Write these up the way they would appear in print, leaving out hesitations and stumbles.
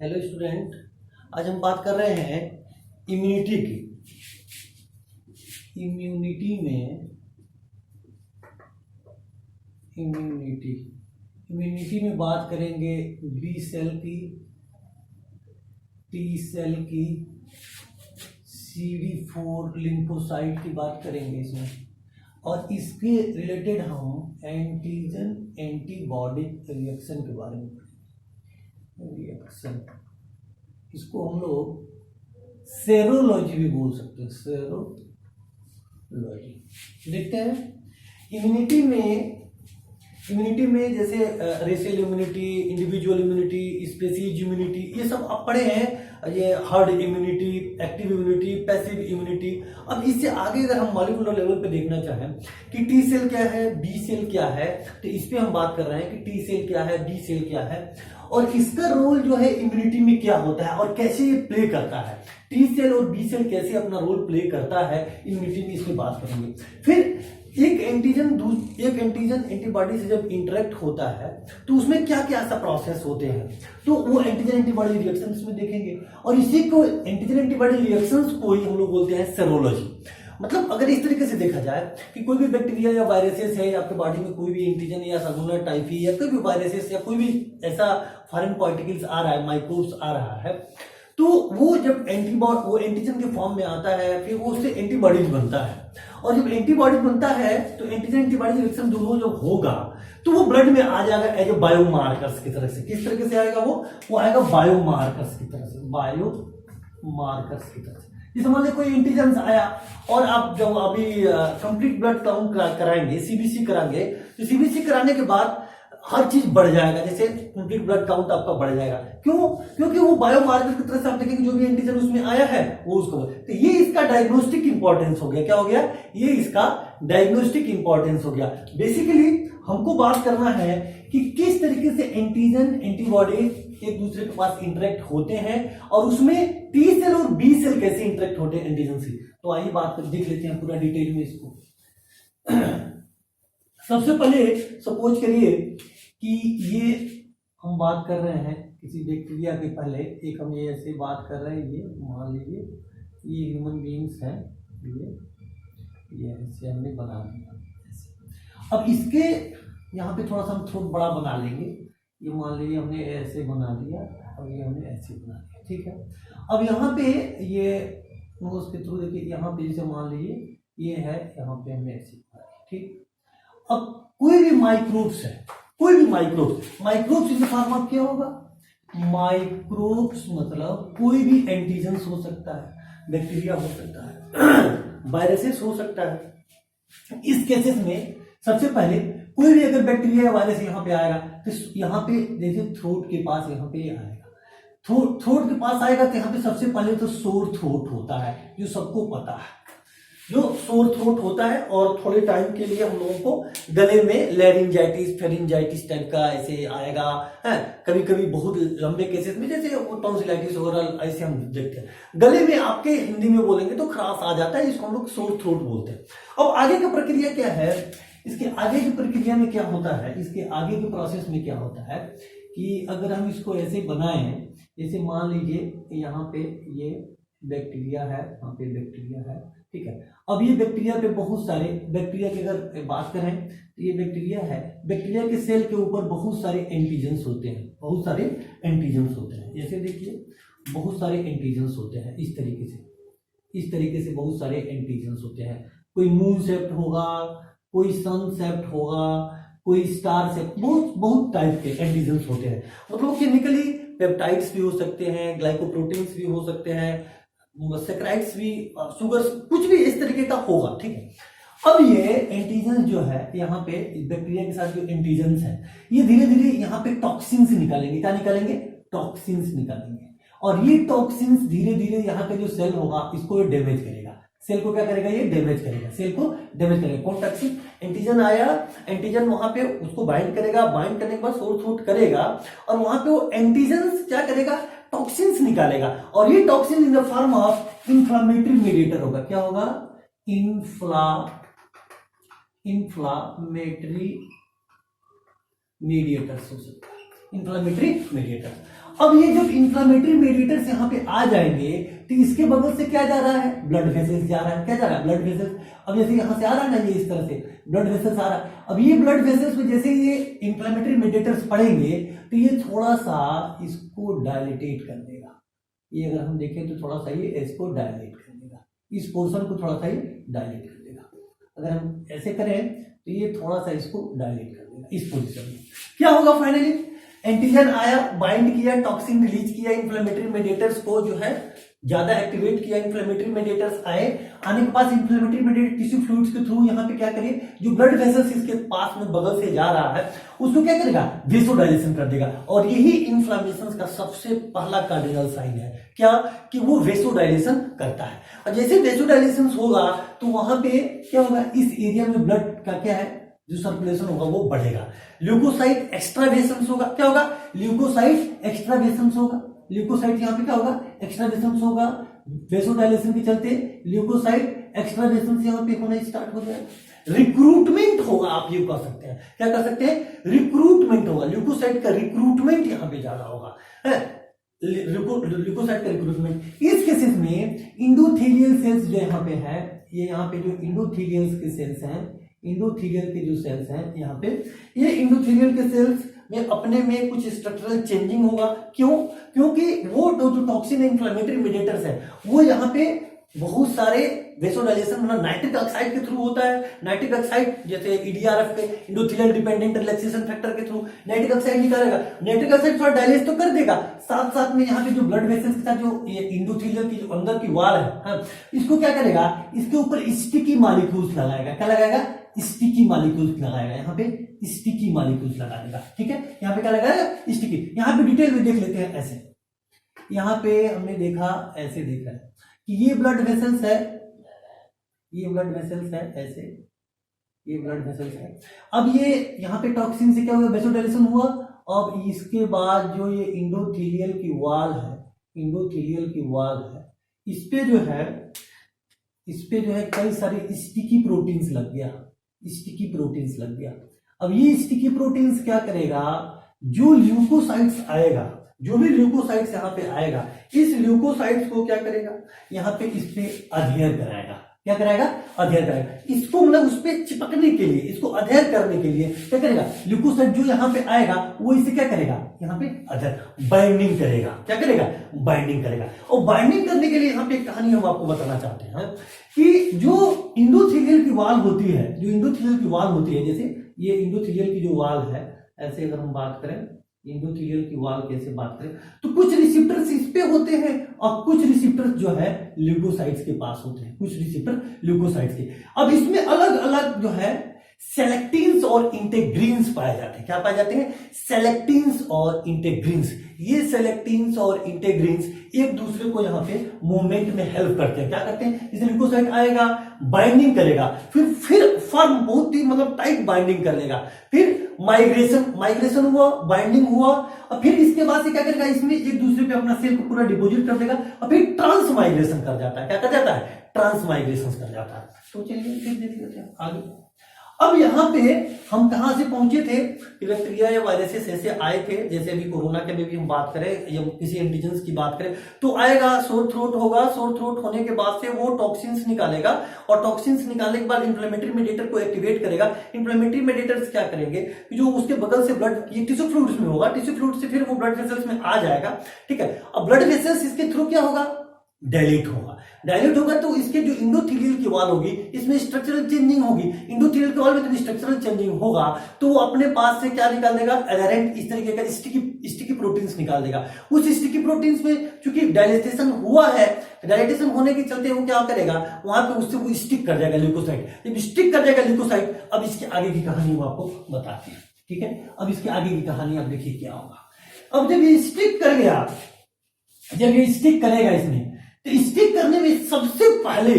Hello student, आज हम बात कर रहे हैं इम्यूनिटी की। इम्यूनिटी में बात करेंगे बी सेल की, टी सेल की, CD4 लिम्फोसाइट की बात करेंगे इसमें, और इसके रिलेटेड हम एंटीजन एंटीबॉडी रिएक्शन के बारे में पढ़ेंगे। रिएक्शन, इसको हम लोग सेरोलॉजी भी बोल सकते हैं। सेरोलॉजी देखते हैं। इम्यूनिटी में जैसे racial immunity, individual immunity, species immunity, ये सब आप पढ़े हैं। ये herd immunity, active immunity, passive immunity. अब इससे आगे अगर हम मॉलिक्यूलर लेवल पे देखना चाहें कि टी सेल क्या है, बी सेल क्या है, तो इस पे हम बात कर रहे हैं कि टी सेल क्या है, बी सेल क्या है, और इसका रोल जो है इम्यूनिटी में क्या होता है और कैसे ये प्ले करता है। टी सेल और बी सेल कैसे अपना रोल प्ले करता है इम्यूनिटी में, इसकी बात करेंगे। फिर एक एंटीजन एंटीबॉडी से जब इंटरेक्ट होता है तो उसमें क्या क्या ऐसा प्रोसेस होते हैं, तो वो एंटीजन एंटीबॉडी रिएक्शंस में देखेंगे। और इसी को एंटीजन एंटीबॉडी रिएक्शंस को ही हम लोग बोलते हैं सेरोलॉजी। मतलब अगर इस तरीके से देखा जाए कि कोई भी बैक्टीरिया या वायरसेस है, आपके बॉडी में कोई भी एंटीजन या सल्मोनल टाइफी या कोई भी वायरसेस या कोई भी ऐसा फॉरेन पार्टिकल्स आ रहा है, माइक्रोब्स आ रहा है, तो वो जब वो एंटीजन के फॉर्म में आता है, फिर वो उससे एंटीबॉडीज बनता है। और जब एंटीबॉडीज बनता है तो एंटीजन एंटीबॉडी रिएक्शन दोनों जब होगा तो वो ब्लड में आ जाएगा एज ए बायोमार्कर्स की तरह से। किस तरह से आएगा वो आएगा बायोमार्कर्स की तरह से, बायोमार्कर्स की तरह से। जैसे मान लीजिए कोई एंटीजन आया और आप जब अभी कंप्लीट ब्लड काउंट कराएंगे, सीबीसी कराएंगे, तो सीबीसी कराने के बाद हर चीज बढ़ जाएगा। जैसे कंप्लीट ब्लड काउंट आपका बढ़ जाएगा। क्यों? क्योंकि वो बायोमार्कर की तरह से आप देखेंगे जो भी एंटीजन उसमें आया है वो उसको, तो ये इसका डायग्नोस्टिक इंपॉर्टेंस हो गया। क्या हो गया? ये इसका डायग्नोस्टिक इंपॉर्टेंस हो गया। बेसिकली हमको बात करना है कि किस तरीके से एंटीजन एंटीबॉडी एक दूसरे के पास इंटरेक्ट होते हैं और उसमें टी सेल और बी सेल कैसे इंटरेक्ट होते हैं एंटीजन से। तो आइए बात कर देख लेते हैं पूरा डिटेल में इसको। सबसे पहले सपोज करिए कि ये हम बात कर रहे हैं किसी बैक्टीरिया के, पहले एक हम ये ऐसे बात कर रहे हैं, ये मान लीजिए ये ह्यूमन बीइंग्स हैं, ये ऐसे हमने बना दिया। अब इसके यहाँ पे थोड़ा सा हम थोड़ा बड़ा बना लेंगे। ये मान लीजिए हमने ऐसे बना दिया और ये हमने ऐसे बना दिया, ठीक है। अब यहाँ पे ये उसके थ्रू देखिए, यहाँ पे जैसे मान लीजिए ये है, यहाँ पे हमने ऐसे बना दिया, ठीक। अब कोई भी माइक्रोब्स है, कोई भी माइक्रोब्स इन फॉर्म ऑफ क्या होगा? माइक्रोब्स मतलब कोई भी एंटीजन्स हो सकता है, बैक्टीरिया हो सकता है, वायरसेस हो सकता है। इस केसेस में सबसे पहले कोई भी अगर बैक्टीरिया या वायरस यहाँ पे आएगा तो यहाँ पे जैसे थ्रोट के पास यहाँ पे आएगा, थ्रोट के पास आएगा तो यहाँ पे सबसे पहले तो सोर थ्रोट होता है, जो सबको पता है, जो सोर थ्रोट होता है। और थोड़े टाइम के लिए हम लोगों को गले में लैरिंजाइटिस, फेरिंजाइटिस टाइप का ऐसे आएगा है। कभी कभी बहुत लंबे केसेस में जैसे टॉन्सिलाइटिस ओरल ऐसे हम देखते हैं। गले में आपके हिंदी में बोलेंगे तो खराश आ जाता है, जिसको हम लोग सोर थ्रोट बोलते हैं। अब आगे की प्रक्रिया क्या है? इसके आगे की प्रक्रिया में क्या होता है, इसके आगे के प्रोसेस में क्या होता है कि अगर हम इसको ऐसे बनाएं, जैसे मान लीजिए यहाँ पे ये बैक्टीरिया है, यहाँ पे बैक्टीरिया है, ठीक है। अब ये बैक्टीरिया पे बहुत सारे बैक्टीरिया की अगर बात करें तो ये बैक्टीरिया है, बैक्टीरिया के सेल के ऊपर बहुत सारे एंटीजन्स होते हैं, बहुत सारे एंटीजन्स होते हैं। जैसे देखिए बहुत सारे एंटीजन्स होते हैं, इस तरीके से बहुत सारे एंटीजन्स होते हैं। कोई मून शेप्ड होगा, कोई सन शेप्ड होगा, कोई स्टार शेप्ड, बहुत टाइप के एंटीजन्स होते हैं। मतलब केमिकली पेप्टाइड्स भी हो सकते हैं, ग्लाइकोप्रोटीन्स भी हो सकते हैं, सैकराइड्स भी, शुगर्स, कुछ भी इस तरीके का होगा, ठीक है। अब ये एंटीजन जो है यहाँ पे बैक्टीरिया के साथ जो एंटीजन्स है, ये धीरे धीरे यहाँ पे टॉक्सिन्स निकालेंगे। क्या निकालेंगे? टॉक्सिन्स निकालेंगे। और ये टॉक्सिन्स धीरे धीरे यहाँ पे जो सेल होगा इसको डैमेज करेगा। सेल को क्या करेगा? ये डैमेज करेगा, सेल को डैमेज करेगा। कौन? टॉक्सिन। एंटीजन आया, एंटीजन वहां पे उसको बाइंड करेगा, बाइंड करने के बाद सोर थ्रोट करेगा और वहां पे वो एंटीजन क्या करेगा? टॉक्सिन्स निकालेगा। और ये toxin in the form of inflammatory mediator होगा। क्या होगा? इंफ्लामेटरी मीडिएटर्स हो सकता है, इंफ्लामेटरी मीडिएटर। अब ये जब इंफ्लेमेटरी मेडिएटर्स यहाँ पे आ जाएंगे तो इसके बगल से क्या जा रहा है, ब्लड वेसल्स जा रहा है, क्या जा रहा है, ब्लड वेसल्स। अब जैसे यहाँ से आ रहा है ना, ये इस तरह से ब्लड वेसल्स आ रहा है। अब ये ब्लड वेसल्स में जैसे ये इंफ्लेमेटरी मेडिएटर्स पड़ेंगे तो ये थोड़ा सा इसको डायलेटेट कर देगा। ये अगर हम देखें तो थोड़ा सा ये इसको डायलेट कर देगा, इस पोर्शन को थोड़ा सा ये डायलेट कर देगा। अगर हम ऐसे करें तो ये थोड़ा सा इसको डायलेट कर देगा इस पोजीशन में। क्या होगा फाइनली, एंटीजन आया, बाइंड किया, टॉक्सिन रिलीज किया, इंफ्लेमेटरी मेडिएटर्स को जो है ज्यादा एक्टिवेट किया, इंफ्लेमेटरी मेडिएटर्स आने के पास इंफ्लेमेटरी मेडिएटर टिश्यू फ्लूइड्स के थ्रू यहाँ पे क्या करिए, जो ब्लड वेसल्स इसके पास में बगल से जा रहा है उसको क्या करेगा, वेसोडाइलेशन कर देगा। और यही इन्फ्लेमेशन का सबसे पहला कार्डिनल साइन है, क्या कि वो वेसोडाइलेशन करता है। और जैसे वेसोडाइलेशन होगा तो वहां पे क्या होगा, इस एरिया में ब्लड का क्या है, जो सर्कुलेशन होगा वो बढ़ेगा। ल्यूकोसाइट एक्स्ट्रावेशंस होगा, क्या होगा, ल्यूकोसाइट एक्स्ट्रावेशंस होगा। ल्यूकोसाइट यहाँ पे क्या होगा, एक्स्ट्रावेशंस होगा, वेसोडाइलेशन के चलते ल्यूकोसाइट एक्स्ट्रावेशंस यहाँ पे होना स्टार्ट हो जाएगा। रिक्रूटमेंट होगा, आप ये कह सकते हैं, क्या कर सकते हैं, रिक्रूटमेंट होगा, ल्यूकोसाइट का रिक्रूटमेंट यहाँ पे ज्यादा होगा, ल्यूकोसाइट का रिक्रूटमेंट। इस केसेस में इंडोथेलियल सेल्स जो यहाँ पे है, ये यहाँ पे जो इंडोथेलियल के सेल्स हैं, इंडोथेलियल के जो सेल्स हैं यहाँ पे, ये इंडोथेलियल के सेल्स में अपने में कुछ स्ट्रक्चरल चेंजिंग होगा। क्यों, क्योंकि वो जो टॉक्सिन इंफ्लेमेटरी मेडिएटर्स है वो यहाँ पे बहुत सारे वेसोडाइलेशन मतलब नाइट्रिक ऑक्साइड के थ्रू होता है। नाइट्रिक ऑक्साइड जैसे ईडीआरएफ पे इंडोथेलियल डिपेंडेंट रिलैक्सेशन फैक्टर के थ्रू नाइट्रिक ऑक्साइड निकालेगा। नाइट्रिक ऑक्साइड थोड़ा डायलेट तो कर देगा, साथ साथ में यहाँ पे जो ब्लड वेसल्स के साथ जो ये इंडोथेलियल की जो अंदर की वॉल है, हाँ, इसको क्या करेगा, इसके ऊपर स्टिकी मॉलिक्यूल्स लगाएगा। क्या लगाएगा, स्टिकी मॉलिक्यूल्स लगाएगा, यहाँ पे स्टिकी मॉलिक्यूल्स लगा देगा। ठीक है, यहाँ पे क्या लगाएगा, स्टिकी। यहाँ पे डिटेल में देख लेते हैं। ऐसे यहाँ पे हमने देखा, ऐसे देखा है कि ये ब्लड वेसल्स है, ये ब्लड वेसल्स है, ऐसे ये ब्लड वेसल्स है। अब ये यहाँ पे टॉक्सिन से क्या हुआ, वेसोडाइलेशन हुआ। अब इसके बाद जो ये इंडोथेलियल की वॉल है, इंडोथेलियल की वॉल है, इस पे जो है, इस पे जो है कई सारे स्टिकी प्रोटीन्स लग गया, स्टिकी प्रोटीन्स लग गया। अब ये स्टिकी प्रोटीन्स क्या करेगा, जो ल्यूकोसाइट्स आएगा, जो भी ल्यूकोसाइट्स यहाँ पे आएगा, इस ल्यूकोसाइट्स को क्या करेगा, यहाँ पे इस पे अधेयर कराएगा। क्या कराएगा, अधेयर कराएगा। इसको मतलब उस पे चिपकने के लिए, इसको अधेयर करने के लिए क्या करेगा, ल्यूकोसाइट जो यहाँ पे आएगा वो इसे क्या करेगा, यहाँ पे अधेयर, बाइंडिंग करेगा। क्या करेगा, बाइंडिंग करेगा। और बाइंडिंग करने के लिए यहाँ पे एक कहानी हम आपको बताना चाहते हैं कि जो इंडोथेलियल की वॉल होती है, जो इंडोथेलियल की वॉल होती है, जैसे ये इंडोथेलियल की जो वॉल है, ऐसे अगर हम बात करें इंडोथेलियल की वॉल कैसे बात करें, तो कुछ रिसेप्टर्स इस पे होते हैं और कुछ रिसेप्टर्स जो है ल्यूकोसाइट्स के पास होते हैं, कुछ रिसेप्टर ल्यूकोसाइट्स के। अब इसमें अलग अलग जो है सेलेक्टिन्स और इंटेग्रीन्स पाए जाते हैं। क्या पाए जाते हैं, सेलेक्टिन्स और इंटेग्रीन्स। ये सेलेक्टिन्स और इंटेग्रीन्स एक दूसरे को यहाँ पे मूवमेंट में हेल्प करते हैं। क्या करते हैं, जैसे ल्यूकोसाइट आएगा, बाइंडिंग करेगा, फिर फॉर्म बहुत ही मतलब टाइट बाइंडिंग कर लेगा, फिर माइग्रेशन हुआ, बाइंडिंग हुआ, और फिर इसके बाद से क्या करेगा, इसमें एक दूसरे पे अपना सेल को पूरा डिपोजिट कर देगा, और फिर ट्रांसमाइग्रेशन कर जाता है। क्या कर जाता है, ट्रांसमाइग्रेशन कर जाता है। तो चलिए फिर देखते हैं आगे। अब यहाँ पे हम कहां से पहुंचे थे, बैक्टीरिया या वायरसेस ऐसे आए थे, जैसे अभी कोरोना के में भी हम बात करें या किसी एंटीजेंस की बात करें तो आएगा, सोर थ्रोट होगा, सोर थ्रोट होने के बाद से वो टॉक्सिन्स निकालेगा, और टॉक्सिन्स निकालने के बाद इंफ्लेमेटरी मेडिएटर को एक्टिवेट करेगा। इंफ्लेमेटरी मेडिएटर्स क्या करेंगे, जो उसके बगल से ब्लड, ये टिश्यू फ्लूइड्स में होगा, टिश्यू फ्लूइड से फिर वो ब्लड वेसल्स में आ जाएगा। ठीक है, अब ब्लड वेसल्स इसके थ्रू क्या होगा, डायलेट होगा। डायलेट होगा तो इसके जो इंडोथेलियल की वॉल होगी इसमें स्ट्रक्चरल चेंजिंग होगी। इंडोथेलियल की वॉल में जब स्ट्रक्चरल चेंजिंग होगा तो वो अपने पास से क्या निकाल देगा, एडहेरेंट इस तरीके का स्टिकी प्रोटीन्स निकाल देगा। उस स्टिकी प्रोटीन्स में चूंकि डायलेटेशन हुआ है, डायलेटेशन होने के चलते वो क्या करेगा, वहां पे उससे वो स्टिक कर जाएगा ल्यूकोसाइट। जब स्टिक कर जाएगा ल्यूकोसाइट, अब इसके आगे की कहानी वो आपको बताती है। ठीक है, अब इसके आगे की कहानी अब देखिए क्या होगा। अब जब ये स्टिक कर गया, जब ये स्टिक करेगा इसमें, तो स्टिक करने में सबसे पहले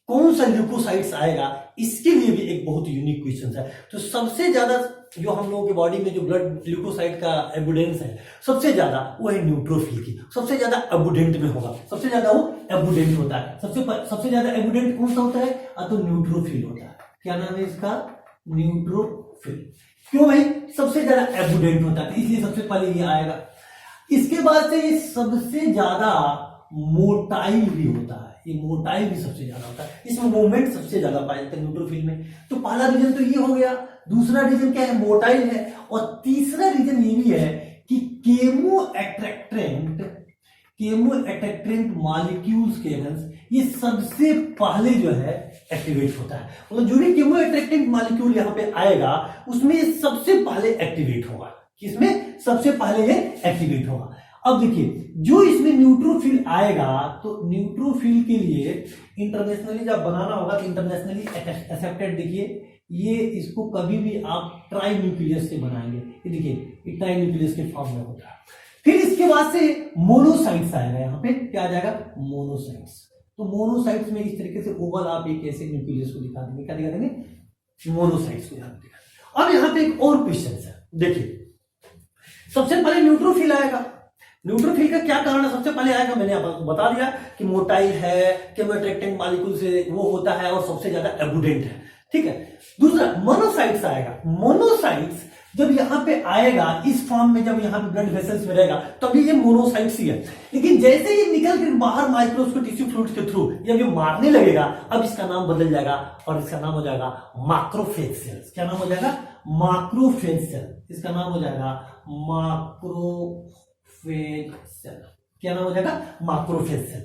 कौन सा ल्यूकोसाइट्स आएगा, इसके लिए भी एक बहुत यूनिक क्वेश्चन है। तो सबसे ज्यादा जो हम लोगों की बॉडी में जो ब्लड ग्लूकोसाइड का एबुडेंस है, सबसे ज्यादा वो है न्यूट्रोफिल की, सबसे ज्यादा एबुडेंट में होगा, सबसे ज्यादा वो एबुडेंट होता है। सबसे ज्यादा एबुडेंट कौन सा होता है, तो न्यूट्रोफिल होता है। क्या नाम है इसका, न्यूट्रोफिल। क्यों भाई, सबसे ज्यादा एबुडेंट होता है, इसलिए सबसे पहले ये आएगा। इसके बाद से ये सबसे ज्यादा मोटाइल भी होता है, ये मोटाइल भी सबसे ज्यादा होता है, इसमें मूवमेंट सबसे ज्यादा पाए जाते हैं न्यूट्रोफिल में। तो पहला रीजन तो ये हो गया, दूसरा रीजन क्या है, मोटाइल है, और तीसरा रीजन ये भी है कि केमो अट्रैक्टेंट मॉलिक्यूल्स के ये सबसे पहले जो है एक्टिवेट होता है, मतलब जो भी केमो अट्रैक्टेंट मॉलिक्यूल यहाँ पे आएगा उसमें ये सबसे पहले एक्टिवेट होगा। किसमें सबसे पहले ये एक्टिवेट होगा। अब देखिए जो इसमें न्यूट्रोफिल आएगा, तो न्यूट्रोफिल के लिए इंटरनेशनली जब बनाना होगा तो इंटरनेशनली एक्सेप्टेड, देखिए ये इसको कभी भी आप ट्राई न्यूक्लियस से बनाएंगे, ये देखिए ये ट्राई न्यूक्लियस के फॉर्म में होता है। फिर इसके बाद से मोनोसाइट्स आएगा, यहाँ पे क्या आ जाएगा, मोनोसाइट्स। तो मोनोसाइट्स में इस तरीके से ओवल आप एक ऐसे न्यूक्लियस को दिखा देंगे, क्या दिखा देंगे, मोनोसाइट्स को दिखा। अब यहाँ पे एक और क्वेश्चन है, देखिए सबसे पहले न्यूट्रोफिल आएगा। न्यूट्रोफिल का क्या कारण है, सबसे पहले आएगा, मैंने आपको बता दिया कि मोटाइल है, केमो अट्रैक्टेंट मॉलिक्यूल से वो होता है और सबसे ज्यादा एबुडेंट है, ठीक है। दूसरा मोनोसाइट्स आएगा। मोनोसाइट्स जब यहाँ पे आएगा इस फॉर्म में, जब यहाँ पे ब्लड वेसल्स में रहेगा तभी ये मोनोसाइट्स ही है, लेकिन जैसे ये निकल कर बाहर माइक्रोस्कोप टिश्यू फ्लूइड के थ्रू जब ये मारने लगेगा, अब इसका नाम बदल जाएगा और इसका नाम हो जाएगा मैक्रोफेज सेल्स। क्या नाम हो जाएगा, मैक्रोफेज सेल। इसका नाम हो जाएगा मैक्रोफेज सेल। क्या नाम हो जाएगा, मैक्रोफेज सेल।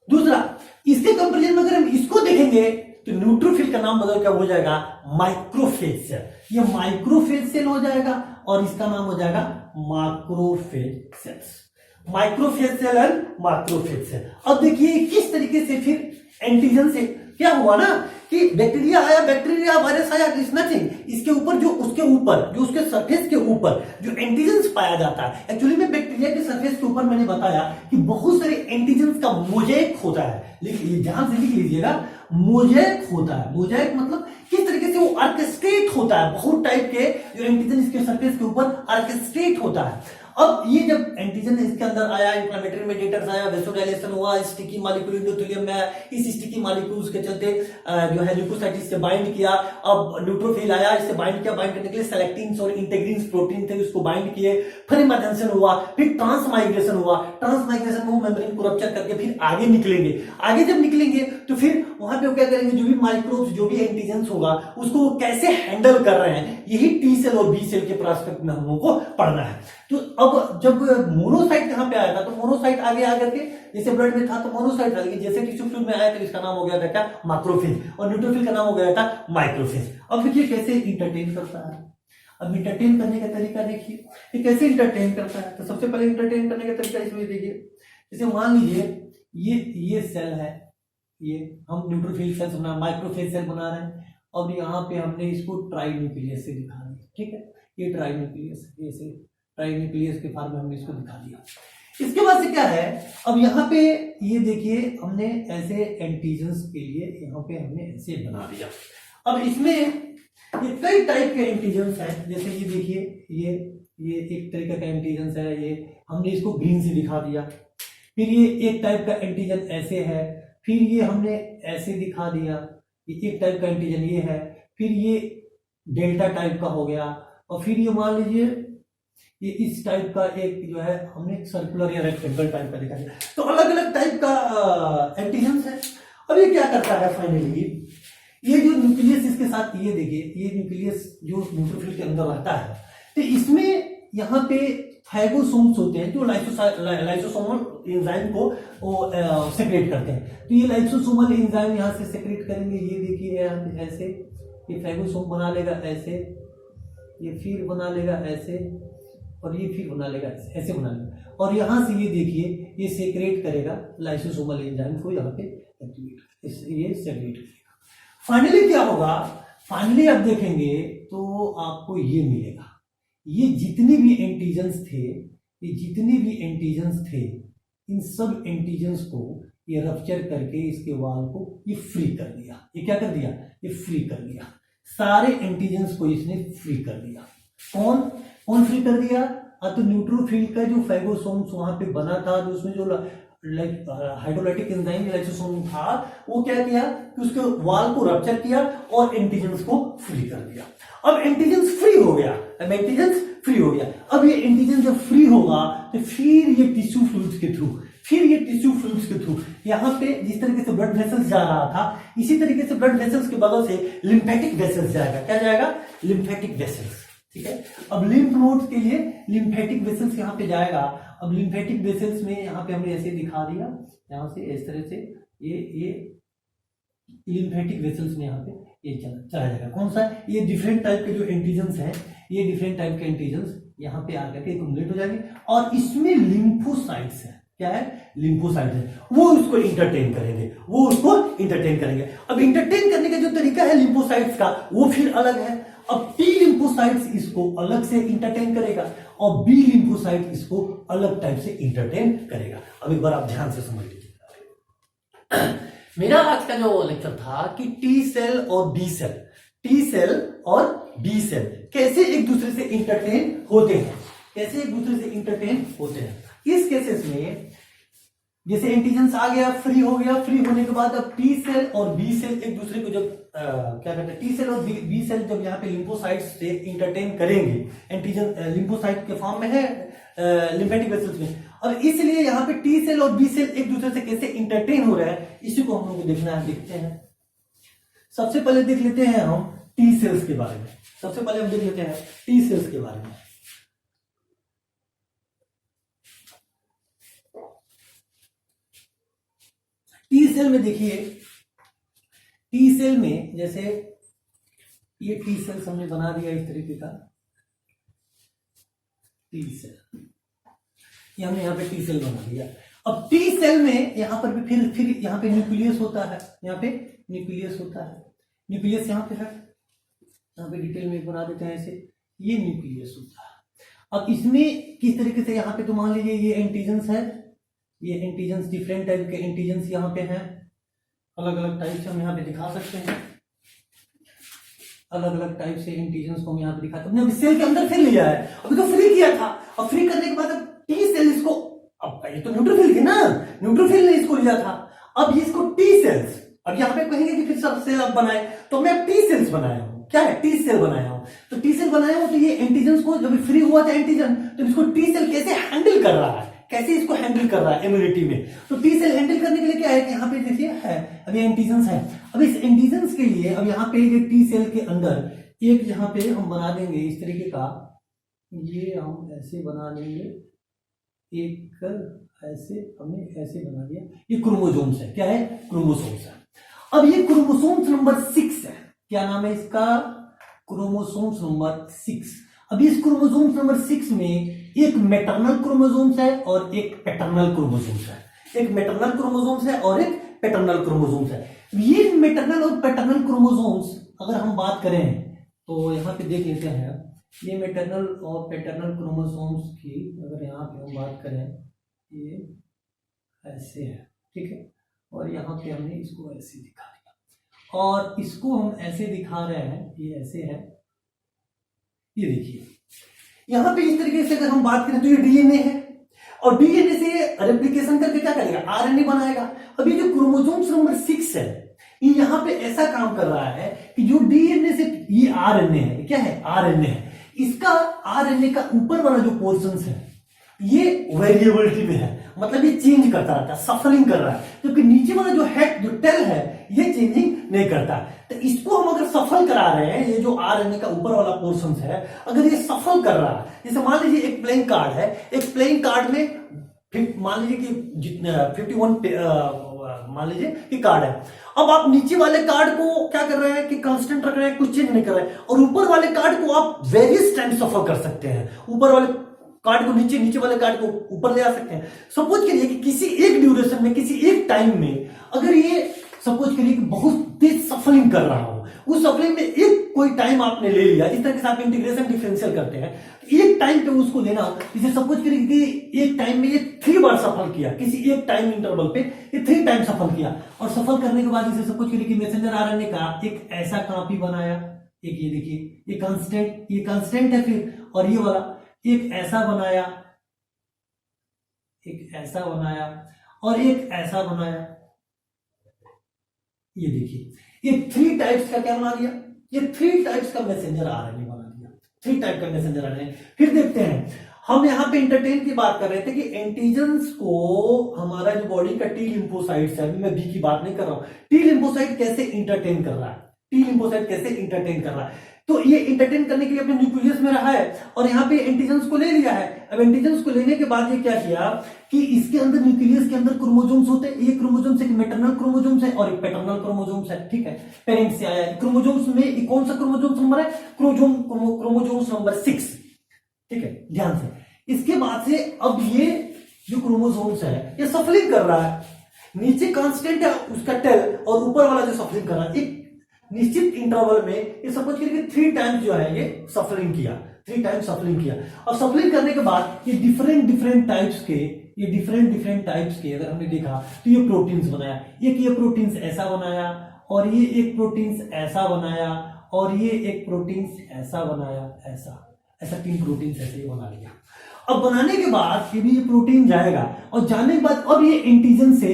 दूसरा, इसके कंपैरिजन में अगर हम इसको देखेंगे तो न्यूट्रोफिल का नाम बदल कर हो जाएगा माइक्रोफेज सेल। ये माइक्रोफेज सेल हो जाएगा और इसका नाम हो जाएगा macrophage cells. Microphage cell and macrophage cell. अब देखिए किस तरीके से फिर एंटीजन से क्या हुआ ना कि बैक्टीरिया आया, बैक्टीरिया वायरस आया, इज नथिंग, इसके ऊपर जो उसके सरफेस के ऊपर जो एंटीजेंस पाया जाता है, एक्चुअली में बैक्टीरिया के सरफेस के ऊपर मैंने बताया कि बहुत सारे एंटीजेंस का मोज़ेक होता है। लिखिए, ध्यान से लिख लीजिएगा, मोज़ेक होता है। मोज़ेक मतलब किस तरीके से वो ऑर्केस्ट्रेट होता है, बहुत टाइप के जो एंटीजन इसके सरफेस के ऊपर ऑर्केस्ट्रेट होता है। अब ये जब एंटीजन इसके अंदर आया, इंफ्लेमेटरी मेडिएटर्स आया, वेसोडाइलेशन हुआ, स्टिकी मॉलिक्यूल एंडोथेलियम में आया, इस स्टिकी मॉलिक्यूल्स के चलते जो है ल्यूकोसाइट्स से बाइंड किया। अब न्यूट्रोफिल आया, इससे बाइंड किया, बाइंड करने के लिए सेलेक्टिन्स और इंटेग्रिन्स प्रोटीन थे, उसको बाइंड किए। फिर इमर्जेंसन हुआ, फिर ट्रांसमाइग्रेशन हुआ। ट्रांसमाइग्रेशन में वो मेम्ब्रेन को रप्चर करके फिर आगे निकलेंगे। आगे जब निकलेंगे तो फिर वहां पे वो क्या करेंगे, जो भी माइक्रोब्स, जो भी एंटीजेंस होगा उसको वो कैसे हैंडल कर रहे हैं, यही टी सेल और बी सेल के प्रोस्पेक्ट में हम लोगों को पढ़ना है। तो अब जब मोनोसाइट यहाँ पे आया था तो मोनोसाइट आगे आकर के, जैसे ब्लड में था तो मोनोसाइट था, लेकिन जैसे टिश्यू फ्लूइड में आया तो इसका नाम हो गया था क्या, मैक्रोफेज, और न्यूट्रोफिल का नाम हो गया था माइक्रोफेज। अब देखिए कैसे इंटरटेन करता है। अब इंटरटेन करने का तरीका देखिए, ये कैसे इंटरटेन करता है। तो सबसे पहले इंटरटेन करने का तरीका इसमें देखिए, जैसे मान लीजिए ये सेल है, ये हम न्यूट्रोफिल सेल बना, माइक्रोफेज सेल बना रहे हैं। अब यहाँ पे हमने इसको ट्राई न्यूक्लियस से दिखा दिया, ठीक है, ये ट्राई न्यूक्लियस, ऐसे ट्राई न्यूक्लियस के फॉर्म में हमने इसको दिखा दिया। इसके बाद से क्या है, अब यहाँ पे ये देखिए हमने ऐसे एंटीजन्स के लिए यहाँ पे हमने ऐसे बना दिया। अब इसमें ये कई टाइप के एंटीजन्स हैं, जैसे ये देखिए ये एक तरीके का एंटीजन्स है, ये हमने इसको ग्रीन से दिखा दिया। फिर ये एक टाइप का एंटीजन ऐसे है, फिर ये हमने ऐसे दिखा दिया, ये एक टाइप का एंटीजन ये है, फिर ये डेल्टा टाइप का हो गया, और फिर ये मान लीजिए ये इस टाइप का एक जो है हमने सर्कुलर या रेक्टेंगल टाइप का दिखा दिया। तो अलग अलग टाइप का एंटीजन्स है। अब ये क्या करता है फाइनली, ये जो न्यूक्लियस इसके साथ, ये देखिए ये न्यूक्लियस जो न्यूट्रोफिल के अंदर रहता है, तो इसमें यहाँ पे फाइगोसोम्स होते हैं जो लाइसोसोमल एंजाइम को सेक्रेट करते हैं। तो ये लाइसोसोमल एंजाइम यहाँ से सेक्रेट करेंगे, ये देखिए ऐसे, ये फाइगोसोम बना लेगा ऐसे, ये फिर बना लेगा ऐसे, और ये फिर बना लेगा ऐसे बना लेगा, और यहाँ से ये देखिए ये सेक्रेट करेगा लाइसोसोमल एंजाइम को, यहाँ पे ये सेक्रेट करेगा। फाइनली क्या होगा, फाइनली आप देखेंगे तो आपको ये मिलेगा, ये जितने भी एंटीजन्स थे, इन सब एंटीजन्स को ये रप्चर करके इसके वाल को ये फ्री कर दिया। ये क्या कर दिया, ये फ्री कर दिया, सारे एंटीजन्स को इसने फ्री कर दिया। कौन फ्री कर दिया, तो न्यूट्रोफिल का जो फाइगोसोम्स वहां पे बना था, जो उसमें जो हाइड्रोलाइटिक एंजाइम लाइसोसोम था, वो क्या किया कि उसके वाल को रप्चर किया और एंटीजन्स को फ्री कर दिया। अब एंटीजन्स फ्री हो गया, अब एंटीजन्स फ्री हो गया। अब ये एंटीजन जब फ्री होगा तो फिर ये टिश्यू फ्लूइड्स के थ्रू, यहाँ पे जिस तरीके से ब्लड वेसल्स जा रहा था, इसी तरीके से ब्लड वेसल्स के बगल से लिम्फेटिक वेसल्स जाएगा। क्या जाएगा? Lymphatic vessels. ठीक है, अब लिम्फ नोड्स के लिए लिम्फेटिक वेसल्स यहाँ पे जाएगा। अब लिम्फेटिक वेसल्स में यहाँ पे हमने ऐसे दिखा दिया, यहाँ से इस तरह से ये लिम्फेटिक वेसल्स में यहाँ पे ये चला जाएगा। कौन सा? ये डिफरेंट टाइप के जो एंटीजन्स हैं, ये डिफरेंट टाइप के एंटीजन्स यहाँ पे आकर के एक्युमुलेट हो जाएंगे और इसमें लिम्फोसाइट्स है। क्या है? लिम्फोसाइट्स है, वो उसको इंटरटेन करेंगे, अब इंटरटेन करने का जो तरीका है लिम्फोसाइट्स का वो फिर अलग है। अब टी लिम्फोसाइट्स इसको अलग से इंटरटेन करेगा और बी लिम्फोसाइट इसको अलग टाइप से इंटरटेन करेगा। अब एक बार आप ध्यान से समझ लीजिए। मेरा आज का जो लेक्चर था कि टी सेल और बी सेल कैसे एक दूसरे से इंटरटेन होते हैं, इस केसेस में जैसे एंटीजन्स आ गया, फ्री हो गया, फ्री होने के बाद अब टी सेल और बी सेल एक दूसरे को जब क्या कहते हैं, टी सेल और बी सेल जब यहाँ पे लिम्फोसाइट्स से इंटरटेन करेंगे, एंटीजन लिम्फोसाइट के फॉर्म में है लिम्फेटिक वेसल्स में, और इसलिए यहाँ पे टी सेल और बी सेल एक दूसरे से कैसे इंटरटेन हो रहा है, इसी को हम लोग को देखना है। देखते हैं, सबसे पहले देख लेते हैं हम टी सेल्स के बारे में। टी सेल में देखिए, टी सेल में जैसे ये टी सेल हमने बना दिया इस तरीके का टी सेल, ये हमने यहाँ पे टी सेल बना दिया। अब टी सेल में यहाँ पर भी फिर यहाँ पे न्यूक्लियस होता है, न्यूक्लियस यहाँ पे है, यहाँ पे डिटेल में बना देते हैं ऐसे, ये न्यूक्लियस होता है। अब इसमें किस तरीके से यहाँ पे तो मान लीजिए ये एंटीजन्स है, ये एंटीजन्स डिफरेंट टाइप के एंटीजन्स यहाँ पे हैं, अलग अलग टाइप से हम यहाँ पे दिखा सकते हैं, अलग अलग टाइप से एंटीजन्स को हम यहाँ पे दिखाते हैं। हमने सेल के अंदर फिर लिया है, अभी तो फ्री किया था, अब फ्री करने के बाद अब टी सेल इसको, अब ये तो न्यूट्रोफिल थी ना, न्यूट्रोफिल ने इसको लिया था, अब ये इसको टी सेल्स, अब यहाँ पे कहेंगे कि फिर सब सेल अब बनाए, तो मैं टी सेल्स बनाया हूँ। क्या है? टी सेल बनाया हूँ। तो टी सेल बनाया हूँ तो ये एंटीजन्स को जब फ्री हुआ था एंटीजन, तो इसको टी सेल कैसे हैंडल कर रहा है, इम्यूनिटी में। तो टी सेल हैंडल करने के लिए क्या है कि यहाँ पे देखिए है, अब ये एंटीजन्स है, अब इस एंटीजन्स के लिए अब यहाँ पे ये टी सेल के अंदर एक यहाँ पे हम बना देंगे इस तरीके का, ये हम ऐसे बना लेंगे, एक ऐसे हमने ऐसे बना दिया, ये क्रोमोसोम्स है। क्या है? क्रोमोसोम्स है। अब ये क्रोमोसोम्स नंबर 6 है, क्या नाम है इसका? Chromosomes number 6। अब इस क्रोमोसोम्स नंबर 6 में एक मैटरनल क्रोमोसोम्स है और एक पैटर्नल क्रोमोसोम्स है, ये मैटरनल और पैटर्नल क्रोमोसोम्स अगर हम बात करें तो यहाँ पे देख लेते हैं, ये मैटरनल और पैटर्नल क्रोमोसोम्स की अगर यहाँ पे हम बात करें, ये ऐसे है, ठीक है, और यहाँ पे हमने इसको ऐसे दिखा दिया और इसको हम ऐसे दिखा रहे हैं, ये ऐसे है, ये देखिए यहाँ पे इस तरीके से अगर हम बात करें तो ये डीएनए है और डीएनए से रेप्लिकेशन करके क्या करेगा? आरएनए बनाएगा। अभी जो क्रोमोसोम्स नंबर 6 है, ये यहाँ पे ऐसा काम कर रहा है कि जो डीएनए से ये आरएनए है, क्या है? आरएनए है, इसका आरएनए का ऊपर वाला जो पोर्शंस है ये वेरिएबिलिटी में है, मतलब ये चेंज करता रहता है, सफलिंग कर रहा है, क्योंकि नीचे वाला जो हेड जो टेल है ये चेंजिंग नहीं करता। तो इसको हम अगर सफल करा रहे हैं, ये जो आरएनए का ऊपर वाला पोर्शन है अगर ये सफल कर रहा है, जैसे मान लीजिए एक प्लेइंग कार्ड है, एक प्लेइंग कार्ड में मान लीजिए कि जितने 51 मान लीजिए कि कार्ड है, अब आप नीचे वाले कार्ड को क्या कर रहे हैं कि कांस्टेंट रख रहे हैं, कुछ चेंज नहीं कर रहे हैं, और ऊपर वाले कार्ड को आप वेरियस टाइम सफल कर सकते हैं, ऊपर वाले कार्ड को नीचे वाले कार्ड को ऊपर ले आ सकते हैं। सपोज करिए कि किसी एक ड्यूरेशन में, किसी एक टाइम में अगर ये सपोज करिए कि बहुत तेज सफलिंग कर रहा हो, उस सफलिंग में एक कोई टाइम आपने ले लिया, इस तरह के साथ इंटीग्रेशन डिफरेंशियल करते हैं, एक टाइम पे उसको लेना, जैसे सपोज करिए कि एक टाइम में ये 3 बार सफल किया, किसी एक टाइम इंटरवल पे ये 3 टाइम सफल किया, और सफल करने के बाद इसे सपोज करिए कि मैसेंजर आरएनए का एक ऐसा कॉपी बनाया, एक ये देखिए ये कांस्टेंट है, फिर और ये वाला एक ऐसा बनाया, एक ऐसा बनाया और एक ऐसा बनाया, ये देखिए ये 3 टाइप्स का क्या बना दिया, ये 3 टाइप्स का मैसेंजर आरएनए बना दिया। 3 टाइप का मैसेंजर आरएनए। फिर देखते हैं, हम यहाँ पे इंटरटेन की बात कर रहे थे कि एंटीजन्स को हमारा जो बॉडी का टी लिम्फोसाइट्स है, मैं बी की बात नहीं कर रहा हूं, टी लिम्फोसाइट कैसे इंटरटेन कर रहा है, टी लिम्फोसाइट कैसे इंटरटेन कर रहा है। तो ये इंटरटेन करने के लिए अपने न्यूक्लियस में रहा है और यहाँ पे एंटीजन्स को ले लिया है। अब एंटीजन्स को लेने के बाद ये क्या किया कि इसके अंदर, न्यूक्लियस के अंदर क्रोमोसोम्स होते हैं। ये क्रोमोसोम्स एक मैटरनल क्रोमोसोम्स है और एक पैटर्नल क्रोमोसोम्स है, ठीक है, पेरेंट्स से आया है। क्रोमोसोम्स में कौन सा क्रोमोसोम्स नंबर है, क्रोमोसोम्स नंबर 6, ठीक है, ध्यान से। इसके बाद से अब ये जो क्रोमोसोम्स है ये सफलिंग कर रहा है, नीचे कांस्टेंट है उसका टेल और ऊपर वाला जो सफलिंग कर रहा है, एक निश्चित इंटरवल में ये सपोज करिए 3 टाइम्स जो है ये सफलिंग किया, 3 टाइम्स सफलिंग किया। और सफलिंग करने के बाद ये डिफरेंट टाइप्स के, ये डिफरेंट टाइप्स के अगर हमने देखा तो ये प्रोटीन्स बनाया, एक ये प्रोटीन्स ऐसा बनाया और ये एक प्रोटीन्स ऐसा बनाया और ये एक प्रोटीन्स ऐसा बनाया, ऐसा 3 प्रोटीन्स ऐसे ही बना लिया। अब बनाने के बाद फिर ये प्रोटीन जाएगा और जाने के बाद अब ये एंटीजन से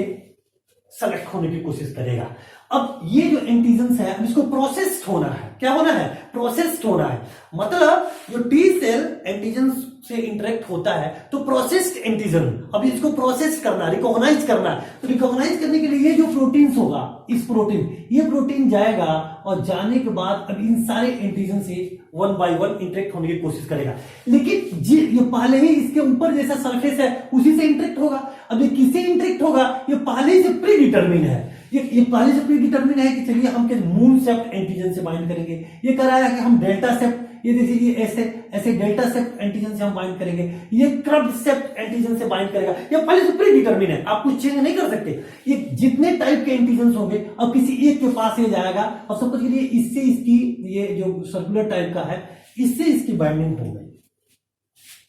सेलेक्ट होने की कोशिश करेगा। अब ये जो एंटीजन्स है, अब इसको प्रोसेस्ड होना है, क्या होना है, प्रोसेस्ड होना है। मतलब जो टी सेल एंटीजन से इंटरेक्ट होता है तो प्रोसेस्ड एंटीजन, अब इसको प्रोसेस करना, रिकॉग्नाइज करना है। तो रिकॉग्नाइज करने के लिए ये जो प्रोटीन्स होगा, इस प्रोटीन, ये प्रोटीन जाएगा और जाने के बाद अब इन सारे एंटीजन से 1 बाय 1 इंटरेक्ट होने की कोशिश करेगा। लेकिन ये पहले ही इसके ऊपर जैसा सरफेस है उसी से इंटरेक्ट होगा। अब ये किससे इंटरेक्ट होगा, ये पहले से प्री डिटरमिन है, ये पहले से प्री डिटरमिन है कि चलिए हम मून सेप्ट एंटीजन से बाइंड करेंगे। ये कह रहा है कि हम डेल्टा सेप्ट, ये देखिए ऐसे डेल्टा सेप्ट एंटीजन से हम बाइंड करेंगे, ये क्रब्ड सेप्ट एंटीजन से बाइंड करेगा। ये पहले से प्री डिटरमिन है, आप कुछ चेंज नहीं कर सकते। ये जितने टाइप के एंटीजन होंगे अब किसी एक के पास ये जाएगा और सपोज करिए इससे इसकी, ये जो सर्कुलर टाइप का है, इससे इसकी बाइंडिंग हो गई,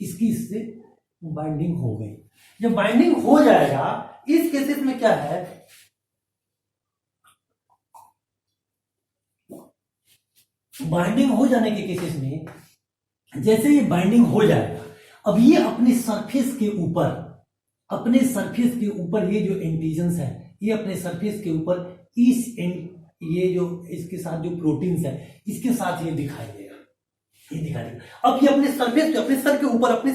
इससे बाइंडिंग हो गई। जब बाइंडिंग हो जाएगा, इस केसेस में क्या है, बाइंडिंग हो जाने के केसेस में जैसे ये बाइंडिंग हो जाएगा, अब ये अपने सरफेस के ऊपर ये जो एंटीजन्स है, ये अपने सरफेस के ऊपर ये जो इसके साथ जो प्रोटीन्स है इसके साथ ये दिखाई देगा, ये दिखाई देगा। अब ये अपने सरफेस पे, अपने सर के ऊपर, अपने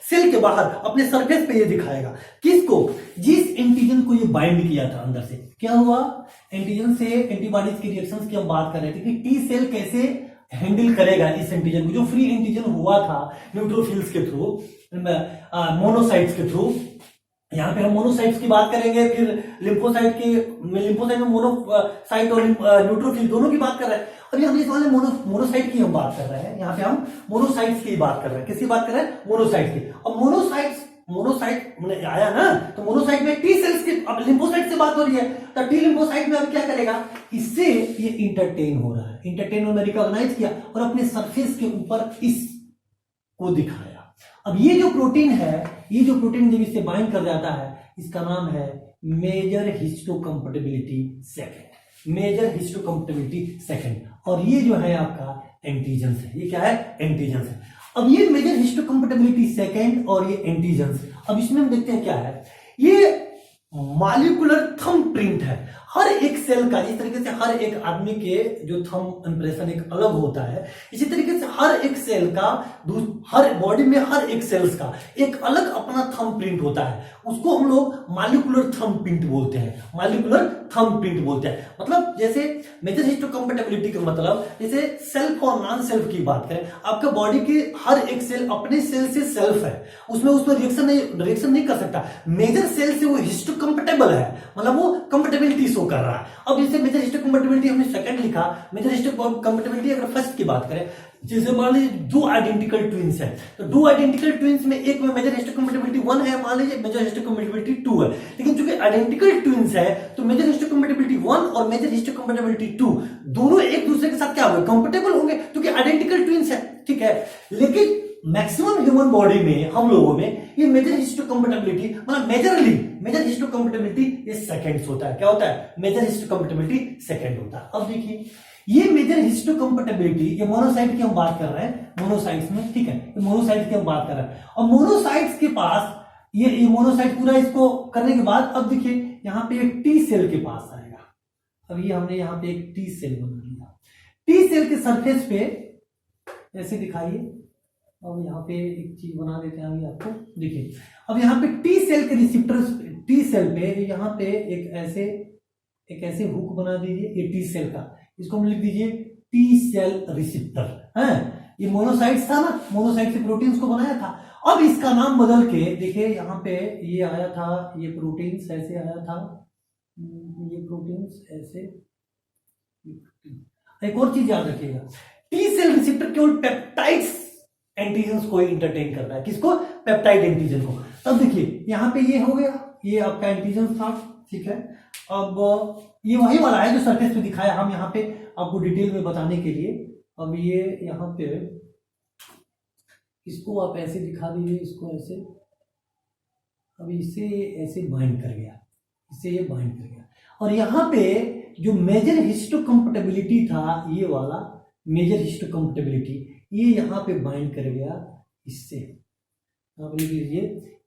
सेल के बाहर, अपने सरफेस पे ये दिखाएगा किसको, जिस एंटीजन को ये बाइंड किया था अंदर से। क्या हुआ, एंटीजन से एंटीबॉडीज के रिएक्शंस की हम बात कर रहे थे कि टी सेल कैसे हैंडल करेगा इस एंटीजन को, जो फ्री एंटीजन हुआ था न्यूट्रोफिल्स के थ्रू, मोनोसाइट्स के थ्रू। यहां पे हम मोनोसाइट्स की बात करेंगे, फिर लिम्फोसाइट में मोनोसाइट और न्यूट्रोफिल दोनों की बात कर रहे हैं। अभी हम इस वाले मोनोसाइट की हम बात कर रहे हैं, यहाँ पे हम मोनोसाइट्स की बात कर रहे हैं। किसकी बात कर रहे हैं, मोनोसाइट की। और मोनोसाइट आया ना, तो मोनोसाइट में टी सेल्स की, अब लिम्फोसाइट से बात हो रही है, तो टी लिम्फोसाइट में अब क्या करेगा, इससे ये इंटरटेन हो रहा है, इंटरटेन होने रिकॉग्नाइज किया और अपने सरफेस के ऊपर इसको दिखाया। अब ये जो प्रोटीन है, ये जो प्रोटीन जब इससे बाइंड कर जाता है, इसका नाम है major histocompatibility second, major histocompatibility second. और ये जो है आपका एंटीजन्स है, ये क्या है, एंटीजन्स है। अब ये मेजर हिस्टोकम्पैटिबिलिटी सेकेंड और ये एंटीजन्स, अब इसमें हम देखते हैं क्या है, ये मॉलिक्यूलर थंब प्रिंट है। हर एक सेल का, जिस तरीके से हर एक आदमी के जो थंब इंप्रेशन एक अलग होता है, इसी तरीके से हर एक सेल का, हर बॉडी में हर एक सेल्स का एक अलग अपना थंब प्रिंट होता है। उसको हम लोग मॉलिक्यूलर थंब प्रिंट बोलते हैं, मॉलिक्यूलर थंब प्रिंट बोलते हैं। मतलब जैसे मेजर हिस्टोकम्पैटिबिलिटी का मतलब, जैसे सेल्फ और नॉन सेल्फ की बात करें, आपका बॉडी के हर एक सेल अपने सेल से सेल्फ है, उसमें रिएक्शन नहीं कर सकता। मेजर सेल से वो हिस्टोकम्पैटिबल है, मतलब वो कंपैटिबिलिटी शो कर रहा है। अब जैसे मेजर हिस्टोकम्पैटिबिलिटी हमने सेकंड लिखा, मेजर हिस्टोकम्पैटिबिलिटी अगर फर्स्ट की बात करें, जैसे मान लीजिए 2 आइडेंटिकल ट्विंस है, तो 2 आइडेंटिकल ट्विंस में एक में मेजर हिस्टोकम्पैटिबिलिटी 1 है, मान लीजिए मेजर हिस्टोकम्पैटिबिलिटी 2 है। लेकिन चूंकि आइडेंटिकल ट्विंस है तो मेजर हिस्टोकम्पैटिबिलिटी 1 और मेजर हिस्टोकम्पैटिबिलिटी 2 दोनों एक दूसरे के साथ क्या होंगे, कंफर्टेबल होंगे, क्योंकि आइडेंटिकल ट्विंस है, ठीक है। लेकिन मैक्सिमम ह्यूमन बॉडी में, हम लोगों में, ये मेजर हिस्टोकम्पैटिबिलिटी, मतलब मेजर हिस्टोकम्पैटिबिलिटी ये सेकंड्स होता है। क्या होता है, मेजर हिस्टोकम्पैटिबिलिटी सेकंड होता है। अब देखिए ये मेजर हिस्टोकम्पैटिबिलिटी, ये मोनोसाइट की हम बात कर रहे हैं, मोनोसाइट्स में, ठीक है, ये मोनोसाइट्स की हम बात कर रहे हैं। और मोनोसाइट्स के पास ये मोनोसाइट पूरा इसको करने के बाद, अब देखिए यहां पे एक टी सेल के पास आएगा। अब ये हमने यहां पे एक टी सेल बना लिया, टी सेल के सरफेस पे ऐसे दिखाइए। अब यहाँ पे एक चीज बना देते हैं अभी आपको, देखिए अब यहाँ पे टी सेल के रिसेप्टर, टी सेल पे यहाँ पे एक ऐसे हुक बना दीजिए, ये टी सेल का, इसको हम लिख दीजिए टी सेल रिसेप्टर है। ये मोनोसाइट्स था ना, मोनोसाइट से प्रोटीन्स को बनाया था। अब इसका नाम बदल के देखिए यहाँ पे ये आया था, ये प्रोटीन्स ऐसे आया था, ये प्रोटीन्स ऐसे। एक और चीज याद रखिएगा, टी सेल रिसेप्टर केवल पेप्टाइड्स एंटीजन्स को इंटरटेन करता है, किसको? पेप्टाइड एंटीजन को। तब देखिए यहाँ पे ये हो गया, ये आपका एंटीजन था, ठीक है। अब ये वही वाला है जो सरफेस पे दिखाया हम यहाँ पे आपको डिटेल में बताने के लिए। अब ये यहाँ पे इसको आप ऐसे दिखा दीजिए, इसको ऐसे, अब इसे ऐसे बाइंड कर गया, इससे ये बाइंड कर गया। और यहाँ पे जो मेजर हिस्टोकम्पेटिबिलिटी था, ये वाला मेजर हिस्टोकम्पेटिबिलिटी, ये यहाँ पे बाइंड कर गया इससे। आप लिख लीजिए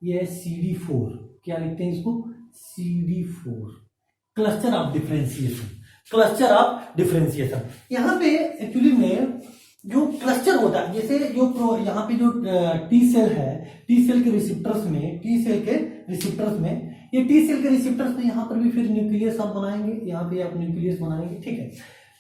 ये है CD4, क्या लिखते हैं इसको? CD4, cluster of differentiation, cluster of differentiation. यहाँ पे एक्चुअली में जो क्लस्टर होता है, जैसे जो यहाँ पे जो टी सेल है, टी सेल के रिसेप्टर्स में, टी सेल के रिसेप्टर्स में, ये टी सेल के रिसेप्टर्स में यहाँ पर भी फिर न्यूक्लियस आप बनाएंगे, यहाँ पे आप न्यूक्लियस बनाएंगे, ठीक है।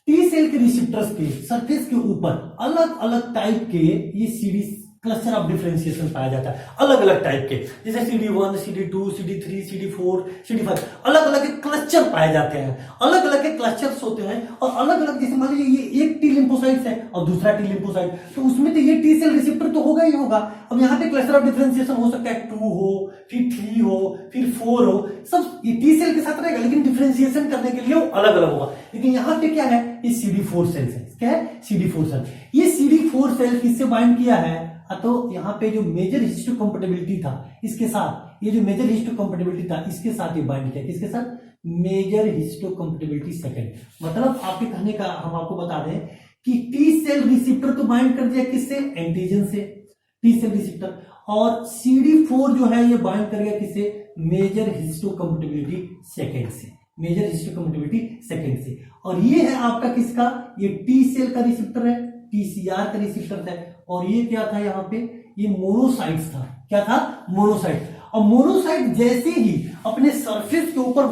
टी सेल के रिसेप्टर्स के सरफेस के ऊपर अलग अलग टाइप के ये सीरीज क्लस्टर ऑफ डिफरेंशिएशन पाया जाता है, अलग अलग टाइप के, जैसे CD1, CD2, CD3, CD4, CD5, अलग अलग के क्लस्टर पाए जाते हैं, अलग अलग के क्लस्टर्स होते हैं। और अलग अलग, जैसे मान लीजिए ये एक टी लिम्फोसाइट है और दूसरा टी लिम्फोसाइट, तो उसमें तो ये टी सेल रिसेप्टर तो होगा ही होगा। अब यहाँ पे क्लस्टर ऑफ डिफरेंशिएशन हो सकता है 2 हो, फिर 3 हो, फिर 4 हो, सब ये टी सेल के साथ रहेगा, लेकिन डिफरेंशिएशन करने के लिए वो अलग अलग होगा। लेकिन यहाँ पे क्या है, ये CD4 सेल है, क्या है? CD4 cell. ये CD4 सेल किससे बाइंड किया है? तो यहाँ पे जो मेजर हिस्टोकम्पेटिबिलिटी था इसके साथ, ये जो मेजर हिस्टोकम्पेटिबिलिटी था इसके साथ ये बाइंड किया, किसके साथ? Major histocompatibility second. मतलब आपके कहने का हम आपको बता दें कि टी सेल रिसेप्टर तो बाइंड कर दिया किससे? एंटीजन से, टी सेल रिसेप्टर। और CD4 जो है ये बाइंड कर गया किससे? मेजर हिस्टोकम्पेटिबिलिटी सेकंड से, मेजर हिस्टोकम्पेटिबिलिटी सेकंड से। और ये है आपका किसका? ये टी सेल का रिसेप्टर है, TCR का रिसेप्टर है। और ये क्या था यहाँ पे? ये मोनोसाइट्स था, क्या था? मोनोसाइट। और मोनोसाइट जैसे ही अपने सरफेस के ऊपर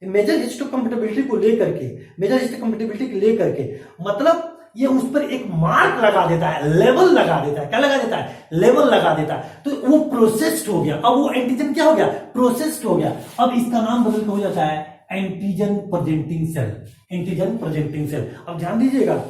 मेजर हिस्टोकम्पेटिबिलिटी को लेकर के, मेजर हिस्टोकम्पेटिबिलिटी को लेकर के, मतलब ये उस पर एक मार्क लगा देता है, लेवल लगा देता है, क्या लगा देता है? लेवल लगा देता है। तो वो प्रोसेस्ड हो गया, अब वो एंटीजन क्या हो गया? प्रोसेस्ड हो गया। अब इसका नाम बदल के हो जाता है antigen presenting cell, antigen presenting cell. अब ध्यान दीजिएगा,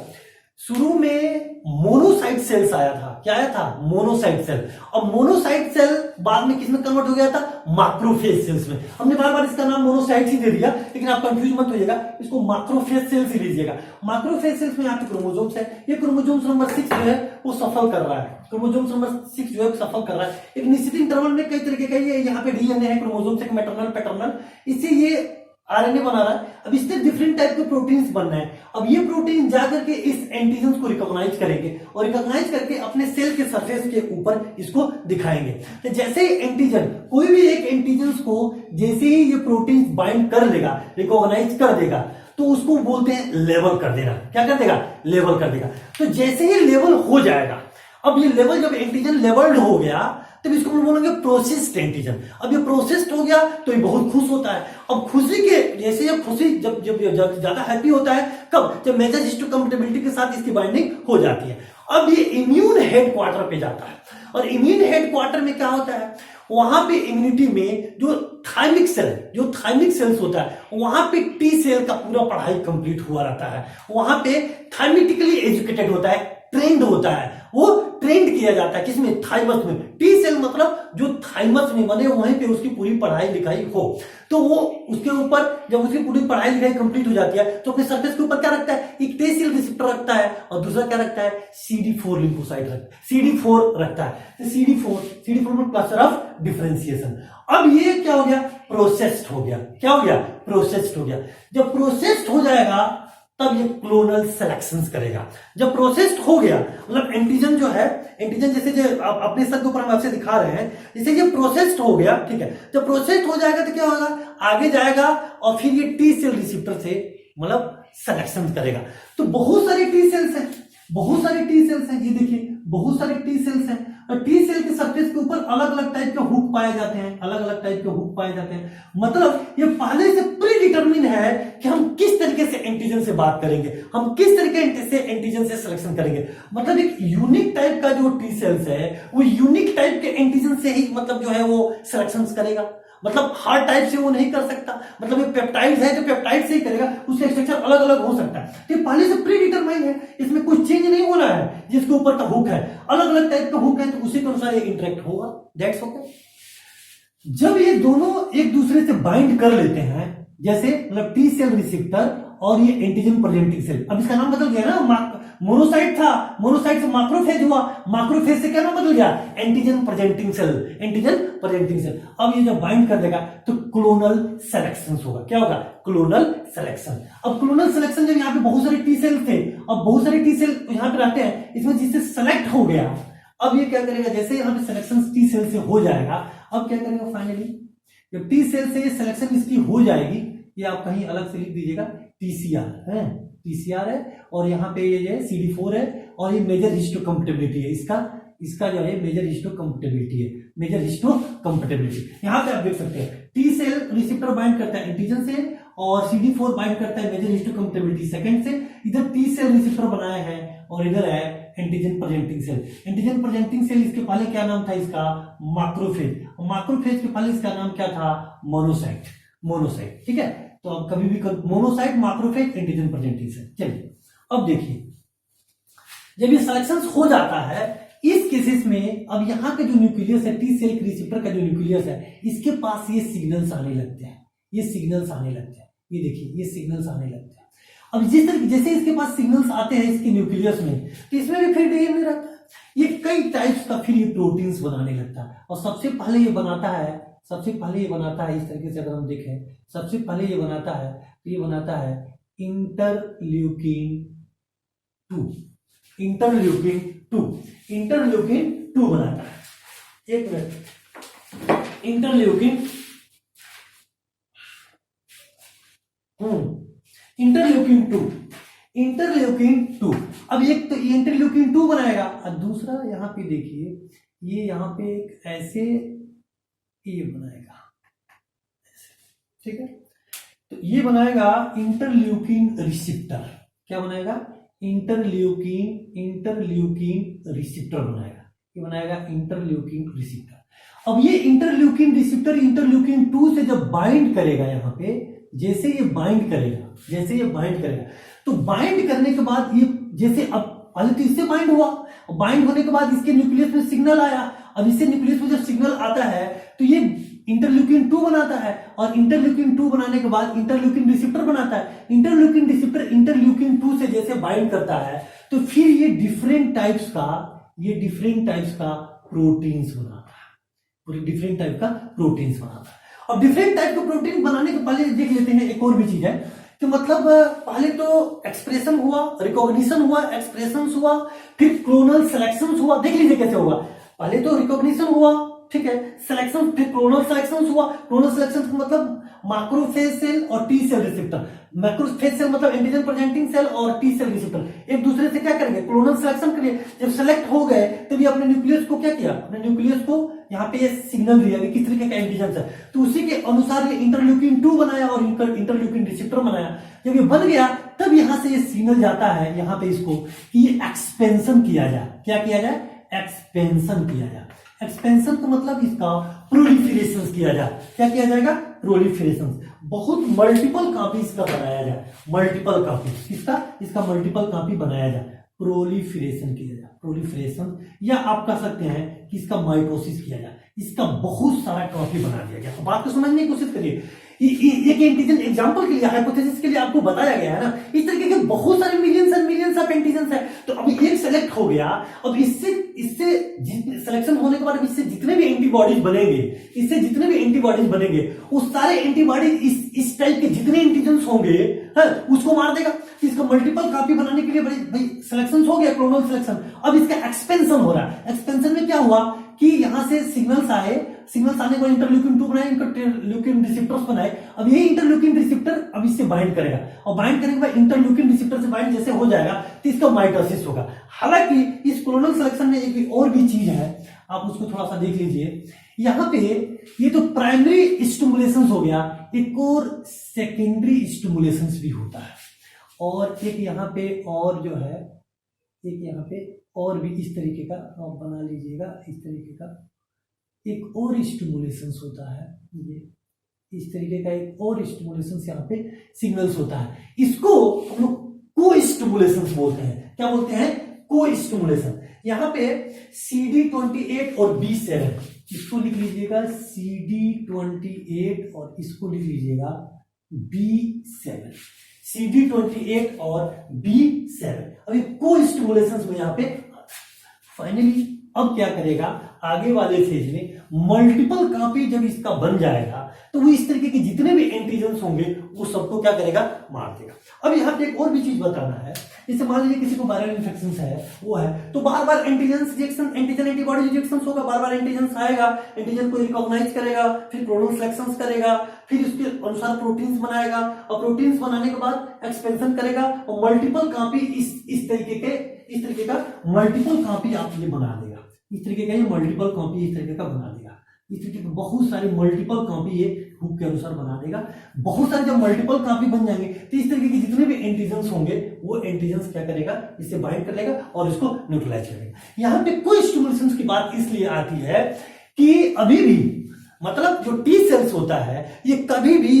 शुरू में मोनोसाइट सेल्स आया था, क्या आया था? Monocyte cell. और मोनोसाइट सेल बाद में किसमें कन्वर्ट हो गया था? मैक्रोफेज सेल्स में। हमने बार बार इसका नाम मोनोसाइट ही दे दिया, लेकिन आप कंफ्यूज मत होइएगा, इसको मैक्रोफेज सेल्स ही लीजिएगा। मैक्रोफेज सेल्स में यहाँ पे क्रोमोसोम्स है, ये क्रोमोसोम्स नंबर 6 जो है वो सफल कर रहा है, क्रोमोसोम्स नंबर 6 जो है सफल कर रहा है। एक निश्चित इंटरवल में कई तरीके का ये यहाँ पे DNA है, क्रोमोसोम्स एक मैटरनल पैटर्नल, इससे ये RNA बना रहा है। अब इससे डिफरेंट टाइप के प्रोटीन्स बन रहे हैं। अब ये प्रोटीन जाकर के इस एंटीजन को रिकॉग्नाइज करेंगे और रिकॉग्नाइज करके अपने सेल के सरफेस के ऊपर इसको दिखाएंगे। तो जैसे ही एंटीजन, कोई भी एक एंटीजन को जैसे ही ये प्रोटीन बाइंड कर लेगा, रिकॉग्नाइज कर देगा, तो उसको बोलते हैं लेवल कर देना। क्या कर देगा? लेवल कर देगा। तो जैसे ही लेवल हो जाएगा, अब ये लेवल, जब एंटीजन लेवल्ड हो गया तब इसको हम बोलेंगे प्रोसेस्ड एंटीजन। अब ये प्रोसेस्ड हो गया तो ये बहुत खुश होता है। अब खुशी के जैसे ये खुशी जब जब ज्यादा हैप्पी होता है, कब? जब मेजर हिस्टोकम्पेटिबिलिटी के साथ इसकी बाइंडिंग हो जाती है। अब ये इम्यून हेडक्वार्टर पे जाता है, और इम्यून हेडक्वार्टर में क्या होता है? वहां पे इम्यूनिटी में जो थाइमिक सेल्स होता है, वहां पे टी सेल का पूरा पढ़ाई कंप्लीट हुआ रहता है। वहां पे थाइमेटिकली एजुकेटेड होता है, ट्रेंड होता है, वो ट्रेंड किया जाता है किसमें? थाइमस में। टी सेल मतलब जो थाइमस में बने, वहीं पे उसकी पूरी पढ़ाई लिखाई हो। तो वो उसके ऊपर जब उसकी पूरी पढ़ाई लिखाई कंप्लीट हो जाती है तो अपने सरफेस के ऊपर क्या रखता है? एक टी सेल रिसेप्टर रखता है, और दूसरा क्या रखता है? CD4 लिम्फोसाइट रखता है, CD4 रखता है। तो CD4 में क्लस्टर ऑफ डिफरेंशिएशन। अब ये क्या हो गया? प्रोसेस्ड हो गया। क्या हो गया? प्रोसेस्ड हो गया। जब प्रोसेस्ड हो जाएगा तब ये क्लोनल सिलेक्शंस करेगा। जब प्रोसेस्ड हो गया, मतलब एंटीजन जो है, एंटीजन जैसे जो अपने सर के ऊपर हम आपसे दिखा रहे हैं, जैसे ये प्रोसेस्ड हो गया, ठीक है। जब प्रोसेस्ड हो जाएगा तो क्या होगा? आगे जाएगा और फिर ये टी सेल रिसेप्टर से मतलब सिलेक्शन करेगा। तो बहुत सारे टी सेल्स हैं, बहुत सारे टी सेल्स हैं, ये देखिए बहुत सारे टी सेल्स हैं, और टी सेल के सरफेस के ऊपर अलग अलग टाइप के हुक पाए जाते हैं, अलग अलग टाइप के हुक पाए जाते हैं। मतलब ये पहले से प्री डिटरमिन है कि हम किस तरीके से एंटीजन से बात करेंगे, हम किस तरीके से एंटीजन से सिलेक्शन करेंगे। मतलब एक यूनिक टाइप का जो टी सेल्स है वो यूनिक टाइप के एंटीजन से ही मतलब जो है वो सिलेक्शन करेगा। मतलब हर टाइप से वो नहीं कर सकता, मतलब ये पेप्टाइड्स है जो पेप्टाइड से ही करेगा, उसका स्ट्रक्चर अलग अलग हो सकता है। तो पहले से प्री डिटरमाइंड है, इसमें कुछ चेंज नहीं होना है। जिसके ऊपर का हुक है अलग अलग टाइप का हुक है तो उसी के अनुसार ये इंटरेक्ट होगा, दैट्स ओके। जब ये दोनों एक दूसरे से बाइंड कर लेते हैं, जैसे मतलब टी सेल रिसेप्टर और ये एंटीजन प्रेजेंटिंग सेल, अब इसका नाम बदल गया ना, मोनोसाइट था, मोनोसाइट से मैक्रोफेज हुआ, मैक्रोफेज से क्या नाम बदल गया, antigen presenting cell, antigen presenting cell. अब ये जब बाइंड कर देगा तो क्लोनल सिलेक्शन होगा, क्या होगा, क्लोनल सिलेक्शन। अब क्लोनल सिलेक्शन जब यहाँ पे बहुत सारे टी सेल थे, अब बहुत सारे टी सेल यहाँ पे रहते हैं, इसमें जिससे सेलेक्ट हो गया, अब ये क्या करेगा, जैसे यहाँ पे सिलेक्शन टी सेल से हो जाएगा, अब क्या करेगा फाइनली, जब टी सेल से सिलेक्शन इसकी हो जाएगी, ये आप कहीं अलग से लिख दीजिएगा, टीसीआर है, टीसीआर है, और यहाँ पे ये CD4 है, और ये मेजर हिस्टोकम्पैटिबिलिटी है, इसका जो है मेजर हिस्टोकम्पैटिबिलिटी है, मेजर हिस्टोकम्पैटिबिलिटी। यहाँ पे आप देख सकते हैं टी सेल रिसेप्टर बाइंड करता है एंटीजन से, और CD4 बाइंड करता है मेजर हिस्टोकम्पैटिबिलिटी सेकंड से। इधर टी सेल रिसेप्टर बनाए हैं और इधर है antigen presenting cell. Antigen presenting cell, इसके पहले क्या नाम था इसका, मैक्रोफेज, मैक्रोफेज के पहले इसका नाम क्या था, मोनोसाइट, मोनोसाइट, ठीक है। तो अब कभी भी monocyte, macrophage, antigen presenting cell. चलिए अब देखिए, जब ये सिलेक्शन हो जाता है इस केसेस में, अब यहाँ का जो न्यूक्लियस है, टी सेल रिसेप्टर का जो न्यूक्लियस है, इसके पास ये सिग्नल्स आने लगते हैं, ये सिग्नल्स आने लगते हैं, ये देखिए ये सिग्नल्स आने लगते हैं। अब जिस तरह जैसे इसके पास सिग्नल्स आते हैं इसके न्यूक्लियस में, तो इसमें भी फिर डीएनए रहता है, ये कई टाइप्स का फिर ये प्रोटीन्स बनाने लगता है। और सबसे पहले ये बनाता है इस तरीके से, अगर हम देखें सबसे पहले ये बनाता है, तो ये बनाता है इंटरल्यूकिन 2, इंटरल्यूकिन 2 बनाता है। एक मिनट, इंटरल्यूकिन इंटरल्यूकिन 2। अब एक तो इंटरल्यूकिन 2 बनाएगा, और दूसरा यहाँ पे देखिए, ये यहाँ पे एक ऐसे ये बनाएगा, ठीक है। तो ये बनाएगा इंटरल्यूकिन रिसेप्टर, क्या बनाएगा, इंटरल्यूकिन रिसेप्टर बनाएगा, ये बनाएगा इंटरल्यूकिन रिसेप्टर। अब ये इंटरल्यूकिन रिसेप्टर इंटरल्यूकिन 2 से जब बाइंड करेगा, यहाँ पे जैसे ये बाइंड करेगा, तो बाइंड करने के बाद ये जैसे, अब पहले तो इससे बाइंड हुआ, बाइंड होने के बाद इसके न्यूक्लियस में सिग्नल आया, अब इससे न्यूक्लियस में जब सिग्नल आता है तो ये इंटरल्यूकिन 2 बनाता है, और इंटरल्यूकिन 2 बनाने के बाद इंटरल्यूकिन रिसेप्टर बनाता है। इंटरल्यूकिन रिसेप्टर इंटरल्यूकिन 2 से जैसे बाइंड करता है, तो फिर ये डिफरेंट टाइप्स का प्रोटीन्स बनाता है, डिफरेंट टाइप का प्रोटीन्स बनाता है। अब डिफरेंट टाइप का प्रोटीन बनाने के पहले देख लेते हैं, एक और भी चीज है कि मतलब पहले तो एक्सप्रेशन हुआ, रिकॉग्निशन हुआ, एक्सप्रेशन हुआ, फिर क्लोनल सिलेक्शन हुआ। देख लीजिए कैसे होगा, पहले तो रिकॉग्निशन हुआ, ठीक है, सिलेक्शन, फिर क्लोनल सिलेक्शन हुआ। क्लोनल सिलेक्शन मतलब मैक्रोफेज सेल और T cell receptor, macrophage cell मतलब एंटीजन प्रेजेंटिंग सेल और टी सेल रिसेप्टर एक दूसरे से क्या करेंगे, क्लोनल सिलेक्शन करेंगे। जब सेलेक्ट हो गए तब ये अपने न्यूक्लियस को क्या किया, अपने न्यूक्लियस को यहाँ पे ये सिग्नल दिया कि किस तरीके का एंटीजन है, तो उसी के अनुसार ये इंटरल्यूकिन 2 बनाया और इंटरल्यूकिन रिसेप्टर बनाया। जब ये बन गया तब यहां से ये सिग्नल जाता है यहाँ पे इसको कि ये एक्सपेंशन किया जाए, क्या किया जाए, एक्सपेंशन किया जाए। एक्सपेंशन का मतलब इसका प्रोलिफरेशन किया जाए, क्या किया जाएगा, प्रोलिफरेशन। बहुत मल्टीपल कॉपी इसका बनाया जाए, मल्टीपल कॉपी इसका मल्टीपल कॉपी बनाया जाए, प्रोलिफरेशन किया जाए, प्रोलिफरेशन, या आप कह सकते हैं कि इसका माइटोसिस किया जाए, इसका बहुत सारा कॉपी बना दिया गया। बात को समझने की कोशिश करिए, एक एंटीजन एग्जांपल के लिए, हाइपोथेसिस के लिए आपको बताया गया है ना, इस तरीके के बहुत सारे millions and millions of antigens है। तो अभी एक सेलेक्ट हो गया, अब इससे सिलेक्शन होने के बाद इससे जितने भी एंटीबॉडीज बनेंगे, वो सारे एंटीबॉडी इस टाइप के जितने एंटीजन्स होंगे उसको मार देगा। इसका मल्टीपल कॉपी बनाने के लिए भाई सिलेक्शन हो गया, क्लोनल सिलेक्शन। अब इसका एक्सपेंशन हो रहा है। एक्सपेंशन में क्या हुआ कि यहां से सिग्नल्स आए, सिग्नल्स आने के बाद इंटरल्यूकिन 2 बनाए, इंटरल्यूकिन रिसेप्टर्स बनाए। अब ये इंटरल्यूकिन रिसेप्टर अब इससे बाइंड करेगा और बाइंड करने के बाद इंटरल्यूकिन रिसेप्टर से बाइंड जैसे हो जाएगा तो इसका माइटोसिस होगा। हालांकि इस क्लोनल सिलेक्शन में एक और भी चीज है, आप उसको थोड़ा सा देख लीजिए। यहाँ पे ये तो प्राइमरी स्टिमुलेशन हो गया, एक और सेकेंडरी स्टिमुलेशन भी होता है, और एक यहाँ पे और जो है एक यहाँ पे और भी इस तरीके का आप बना लीजिएगा, इस तरीके का एक और स्टिमुलेशन होता है। ये इस तरीके का एक और स्टिमुलेशन यहाँ पे सिग्नल्स होता है। इसको हम लोग को स्टिमुलेशन बोलते हैं। क्या बोलते हैं? को स्टिमुलेशन। यहाँ पे CD28 और B7, इसको लिख लीजिएगा CD28 और इसको लिख लीजिएगा B7, CD28 और B7। अभी को स्टिमुलेशन में यहाँ पे फाइनली अब क्या करेगा, आगे वाले फेज में मल्टीपल कॉपी जब इसका बन जाएगा तो वो इस तरीके के जितने भी एंटीजन्स होंगे वो सबको क्या करेगा, मार देगा। अब यहाँ पे एक और भी चीज बताना है, जैसे मान लीजिए किसी को वायरल इन्फेक्शन है, वो है तो बार बार antigen rejection, antigen antibody rejection होगा, बार बार एंटीजन आएगा, एंटीजन को रिकॉग्नाइज करेगा, फिर क्लोनल सिलेक्शन करेगा, फिर उसके अनुसार प्रोटीन्स बनाएगा और प्रोटीन्स बनाने के बाद एक्सपेंशन करेगा और मल्टीपल कॉपी इस तरीके का मल्टीपल कॉपी आप ये बना देगा। इस तरीके का ये मल्टीपल कॉपी इस तरीके का बना देगा। इस तरीके के बहुत सारे मल्टीपल कॉपी ये हुक के अनुसार बना देगा। बहुत सारे जब मल्टीपल कॉपी बन जाएंगे तो इस तरीके के जितने भी एंटीजन्स होंगे वो एंटीजन्स क्या करेगा, इससे बाइंड कर लेगा और इसको न्यूट्रलाइज करेगा। यहाँ पे कोई स्टिमुलेशन की बात इसलिए आती है कि अभी भी मतलब जो टी सेल्स होता है ये कभी भी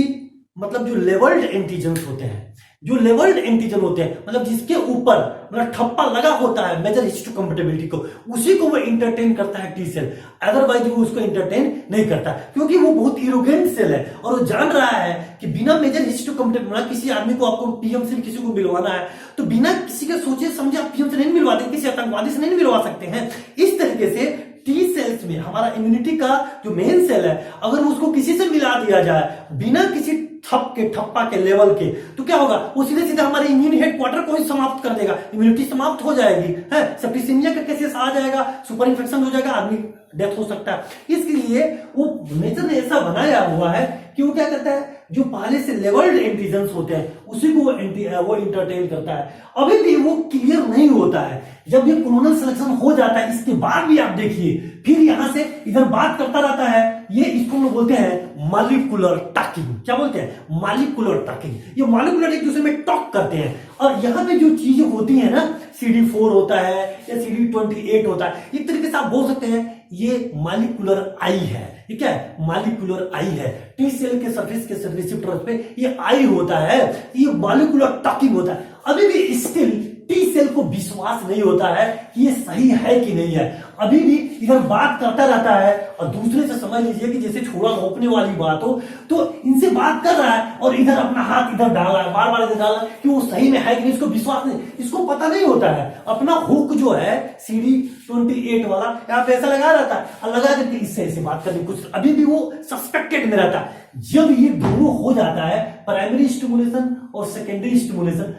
मतलब जो लेवल्ड एंटीजन्स होते हैं, जो लेवल्ड एंटीजन होते हैं मतलब जिसके ऊपर मतलब ठप्पा लगा होता है मेजर हिस्टोकम्पैटिबिलिटी को, उसी को वो इंटरटेन करता है टी सेल, अदरवाइज वो उसको इंटरटेन नहीं करता, क्योंकि वो बहुत इरोगेंट सेल है और वो जान रहा है कि बिना मेजर हिस्टोकम्पैटिबिलिटी किसी आदमी को आपको पीएम से किसी को मिलवाना है तो बिना किसी के सोचे समझे आप पीएम से नहीं मिलवाते, किसी आतंकवादी से नहीं मिलवा सकते हैं। इस तरीके से टी सेल्स में हमारा इम्यूनिटी का जो मेन सेल है अगर उसको किसी से मिला दिया जाए बिना किसी ठप्पा के लेवल के तो क्या होगा, वो सीधे सीधे हमारे इम्यून हेडक्वार्टर को ही समाप्त कर देगा, इम्यूनिटी समाप्त हो जाएगी, है सेप्टिसिमिया का केसेस आ जाएगा, सुपर इन्फेक्शन हो जाएगा, आदमी डेथ हो सकता है। इसलिए वो नेचर ने ऐसा बनाया हुआ है कि वो क्या करता है, जो पहले से लेवल्ड एंटीजन्स होते हैं उसी को वो इंटरटेन करता है। अभी भी वो क्लियर नहीं होता है, जब ये क्लोनल सिलेक्शन हो जाता है इसके बाद भी आप देखिए फिर यहां से इधर बात करता रहता है। ये इसको हम बोलते हैं मॉलिक्यूलर टॉकिंग। क्या बोलते हैं? Molecular talking. ये मॉलिक्यूलर एक दूसरे में टॉक करते हैं और यहाँ पे जो चीजें होती है ना, CD4 होता है या CD28 होता है, एक तरीके से आप बोल सकते हैं ये मॉलिक्यूलर आई है। ये क्या है? मॉलिक्यूलर आई है। टी सेल के सरफेस के रिसेप्टर्स पे ये आई होता है, ये मॉलिक्यूलर टॉकिंग होता है। अभी भी स्टिल टी सेल को विश्वास नहीं होता है कि ये सही है कि नहीं है, अभी भी इधर बात करता रहता है और दूसरे से समझ लीजिए कि जैसे छोड़ा रोकने वाली बात हो, तो इनसे बात कर रहा है और इधर अपना हाथ इधर डाल रहा है, बार बार इधर डाल रहा है कि वो सही में है कि नहीं, इसको विश्वास नहीं, इसको पता नहीं होता है। अपना हुक जो है CD28 वाला यहाँ पे ऐसा लगा रहता है और लगा करके इससे ऐसे बात करने कुछ अभी भी वो सस्पेक्टेड में रहता है। जब ये दोनों हो जाता है, प्राइमरी स्टिमुलेशन और सेकेंडरी स्टिमुलेशन,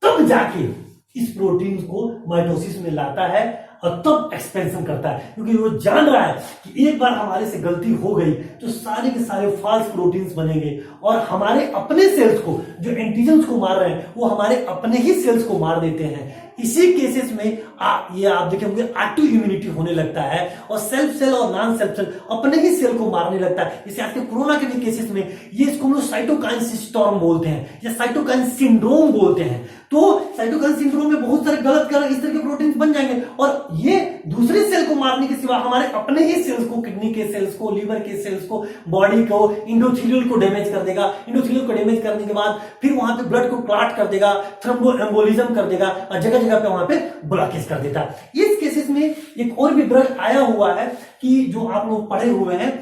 तब जाके इस प्रोटीन को माइटोसिस में लाता है और तब एक्सपेंशन करता है, क्योंकि वो जान रहा है कि एक बार हमारे से गलती हो गई तो सारे के सारे फॉल्स प्रोटीन्स बनेंगे और हमारे अपने सेल्स को, जो एंटीजन्स को मार रहे हैं वो हमारे अपने ही सेल्स को मार देते हैं। इसी केसेस में ये आप देखेंगे ऑटो इम्यूनिटी होने लगता है और सेल्फ सेल और नॉन सेल्फ सेल अपने ही सेल को मारने लगता है। जैसे आज के कोरोना के भी केसेस में ये इसको हम लोग साइटोकाइन स्टॉर्म बोलते हैं या साइटोकाइन सिंड्रोम बोलते हैं। तो साइटोकाइन सिंड्रोम में बहुत सारे गलत इस तरह के प्रोटीन्स बन जाएंगे और ये दूसरे सेल को मारने के सिवा हमारे अपने ही सेल्स को, किडनी के सेल्स को, लीवर के सेल्स को, बॉडी को, इंडोथेलियल को डैमेज कर देगा। इंडोथेलियल को डैमेज करने के बाद फिर वहां पे ब्लड को क्लॉट कर देगा, थ्रोम्बो एम्बोलिज्म कर देगा और जगह जगह पे वहां पे ब्लॉकेज कर देता है। इस केसेस में एक और भी ड्रग आया हुआ है कि जो आप लोग पढ़े हुए हैं,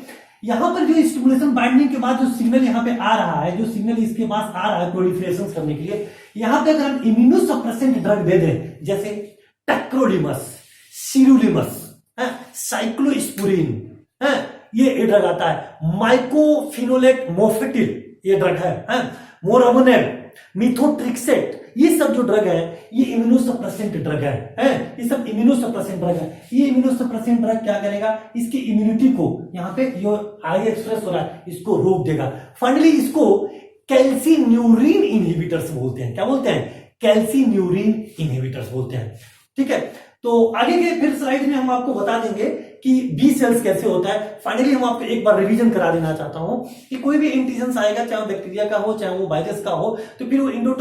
यहां पर जो स्टिमुलेशन बाइंडिंग के बाद जो सिग्नल यहां पे आ रहा है, जो सिग्नल इसके पास आ रहा है प्रोलिफरेशन करने के लिए, यहां पे अगर हम इम्यूनोसप्रेसेंट ड्रग दे दें जैसे टैक्रोलिमस, सिरुलिमस, साइक्लोस्पुरिन, ये ड्रग आता है, माइकोफिनोलेट मोफेटिल ये ड्रग है, मोराबुनेब, मिथोट्रिक्सेट, ये सब जो ड्रग है ये इम्यूनोसप्रेसेंट ड्रग है, ये सब इम्यूनोसप्रेसेंट ड्रग है। ये इम्यूनोसप्रेसेंट ड्रग क्या करेगा, इसकी इम्यूनिटी को यहाँ पे जो आगे एक्सप्रेस हो रहा है इसको रोक देगा। फाइनली इसको कैल्सिन्यूरिन इनहिबिटर्स बोलते हैं। क्या बोलते हैं? कैल्सिन्यूरिन इनहिबिटर्स बोलते हैं। ठीक है, तो आगे के फिर स्लाइड में हम आपको बता देंगे कि बी सेल्स कैसे होता है। फाइनली हम आपको एक बार रिवीजन करा देना चाहता हूं कि कोई भी एंटीजन आएगा, चाहे वो बैक्टीरिया का हो चाहे वो वायरस का हो, तो फिर वो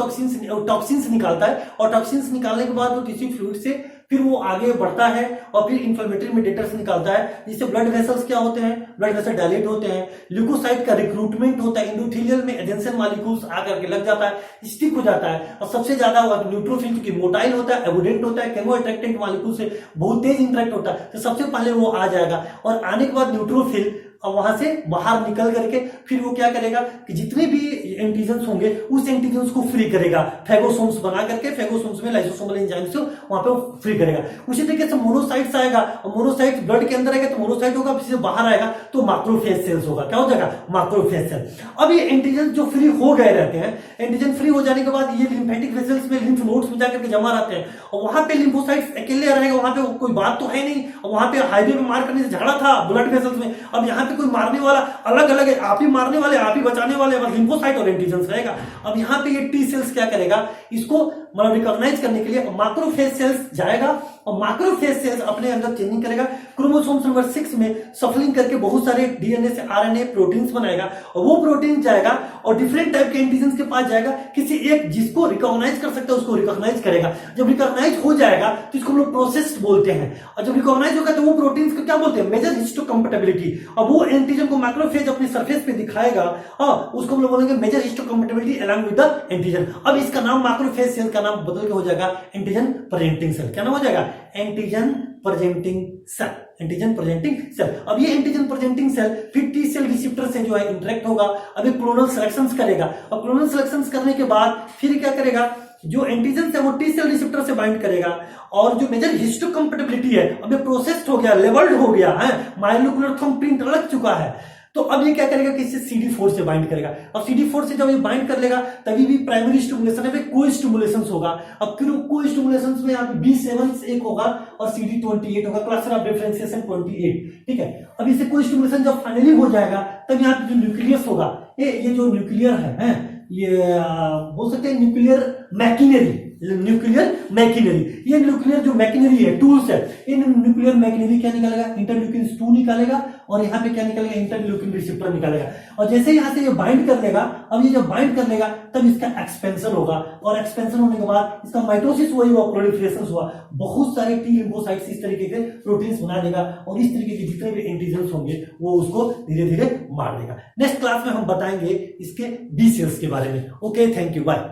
टॉक्सिन्स निकालता है और टॉक्सिन्स निकालने के बाद वो टिश्यू फ्लूइड से फिर वो आगे बढ़ता है और फिर इंफ्लेमेटरी मेडिएटर्स निकालता है, जिससे ब्लड वेसल्स क्या होते हैं, ब्लड वेसल डायलेट होते हैं, ल्यूकोसाइट का रिक्रूटमेट होता है, एंडोथेलियल में एडेंसन मॉलिक्यूल्स आकर के लग जाता है, स्टिक हो जाता है, और सबसे ज्यादा न्यूट्रोफिल क्योंकि मोटाइल होता है, एवोडेंट होता है, केमो अट्रैक्टेंट मॉलिक्यूल से बहुत तेज इंटरेक्ट होता है, तो सबसे पहले वो आ जाएगा और आने के बाद न्यूट्रोफिल और वहां से बाहर निकल करके फिर वो क्या करेगा कि जितने भी एंटीजन्स होंगे उस एंटीजन्स को फ्री करेगा, फेगोसोम्स बना करके फेगोसोम्स में लाइसोसोमल एंजाइम से वहां पे वो फ्री करेगा। उसी तरीके से मोनोसाइट्स आएगा और मोनोसाइट ब्लड के अंदर आएगा तो मोनोसाइट होगा, फिर से बाहर आएगा तो मैक्रोफेज सेल्स होगा। क्या हो जाएगा? Macrophage cell. अब ये एंटीजन जो फ्री हो गए रहते हैं, एंटीजन फ्री हो जाने के बाद ये लिम्फेटिक वेसल्स में लिम्फ नोड्स में जाकर के जमा रहते हैं और वहां पे लिम्फोसाइट्स अकेले रहेगा, वहां पे कोई बात तो है नहीं, और वहां पे हाईवे में मार करने से झगड़ा था ब्लड वेसल्स में, अब यहाँ पे कोई मारने वाला अलग अलग है, आप ही मारने वाले आप ही बचाने वाले, बस लिम्फोसाइट और एंटीजन्स रहेगा। अब यहाँ पे ये टी सेल्स क्या करेगा, इसको मतलब रिकॉग्नाइज करने के लिए मैक्रोफेज सेल्स जाएगा और मैक्रोफेज सेल्स अपने अंदर चेंजिंग करेगा, क्रोमोसोम्स नंबर 6 में सफलिंग करके बहुत सारे डीएनए से आरएनए प्रोटीन्स बनाएगा और वो प्रोटीन जाएगा और डिफरेंट टाइप के एंटीजन्स के पास जाएगा, किसी एक जिसको रिकॉग्नाइज कर सकता है उसको रिकॉग्नाइज करेगा। जब रिकॉग्नाइज हो जाएगा तो इसको हम लोग प्रोसेस्ड बोलते हैं, और जब रिकॉग्नाइज होगा तो वो प्रोटीन्स को क्या बोलते हैं? Major histocompatibility. और वो एंटीजन को मैक्रोफेज अपने सरफेस पे दिखाएगा, उसको हम लोग बोलेंगे major histocompatibility along with the antigen. अब इसका नाम मैक्रोफेज सेल का नाम बदल के हो जाएगा एंटीजन प्रेजेंटिंग सेल। क्या नाम हो जाएगा? Antigen presenting cell. Antigen presenting cell. अब ये एंटीजन प्रेजेंटिंग सेल फिर टी सेल रिसेप्टर से जो है इंटरेक्ट होगा, अभी क्लोनल सिलेक्शंस करेगा और क्लोनल सिलेक्शंस करने के बाद फिर क्या करेगा, जो एंटीजन है वो टी सेल रिसेप्टर से बाइंड करेगा और जो मेजर हिस्टोकम्पैटिबिलिटी है अब ये प्रोसेस्ड हो गया, लेवल्ड हो गया है, माइलोकुलर थंबप्रिंट लग चुका है, तो अब ये क्या करेगा कि इससे CD4 से बाइंड करेगा और CD4 से जब ये बाइंड कर लेगा तभी भी प्राइमरी स्टिमुलेशन है, को स्टिमुलेशन होगा। अब फिर को स्टिमुलेशन में यहाँ पे B7 एक होगा और CD28 होगा, क्लस्टर ऑफ डिफरेंशिएशन 28। ठीक है, अब इसे को स्टिमुलेशन जब फाइनली हो जाएगा तब यहाँ पे जो न्यूक्लियस होगा, ये जो न्यूक्लियर है ये बोल सकते हैं न्यूक्लियर मैकिनरी, ये न्यूक्लियर जो मैकिनरी है, टूल्स है, इन न्यूक्लियर मैकिनरी क्या निकालेगा? इंटरल्यूकिन 2 निकालेगा और यहाँ पे क्या निकालेगा? इंटरल्यूकिन रिसेप्टर निकालेगा। और जैसे यहाँ से ये बाइंड कर लेगा, अब ये जब बाइंड कर लेगा तब इसका एक्सपेंशन होगा और एक्सपेंशन होने के बाद इसका माइटोसिस वही हुआ, प्रोलिफरेशन हुआ, बहुत सारे टी लिम्फोसाइट्स इस तरीके के प्रोटीन्स बना देगा और इस तरीके के जितने भी एंटीजन्स होंगे वो उसको धीरे धीरे मार देगा। नेक्स्ट क्लास में हम बताएंगे इसके बी सेल्स के बारे में। Okay, thank you, bye.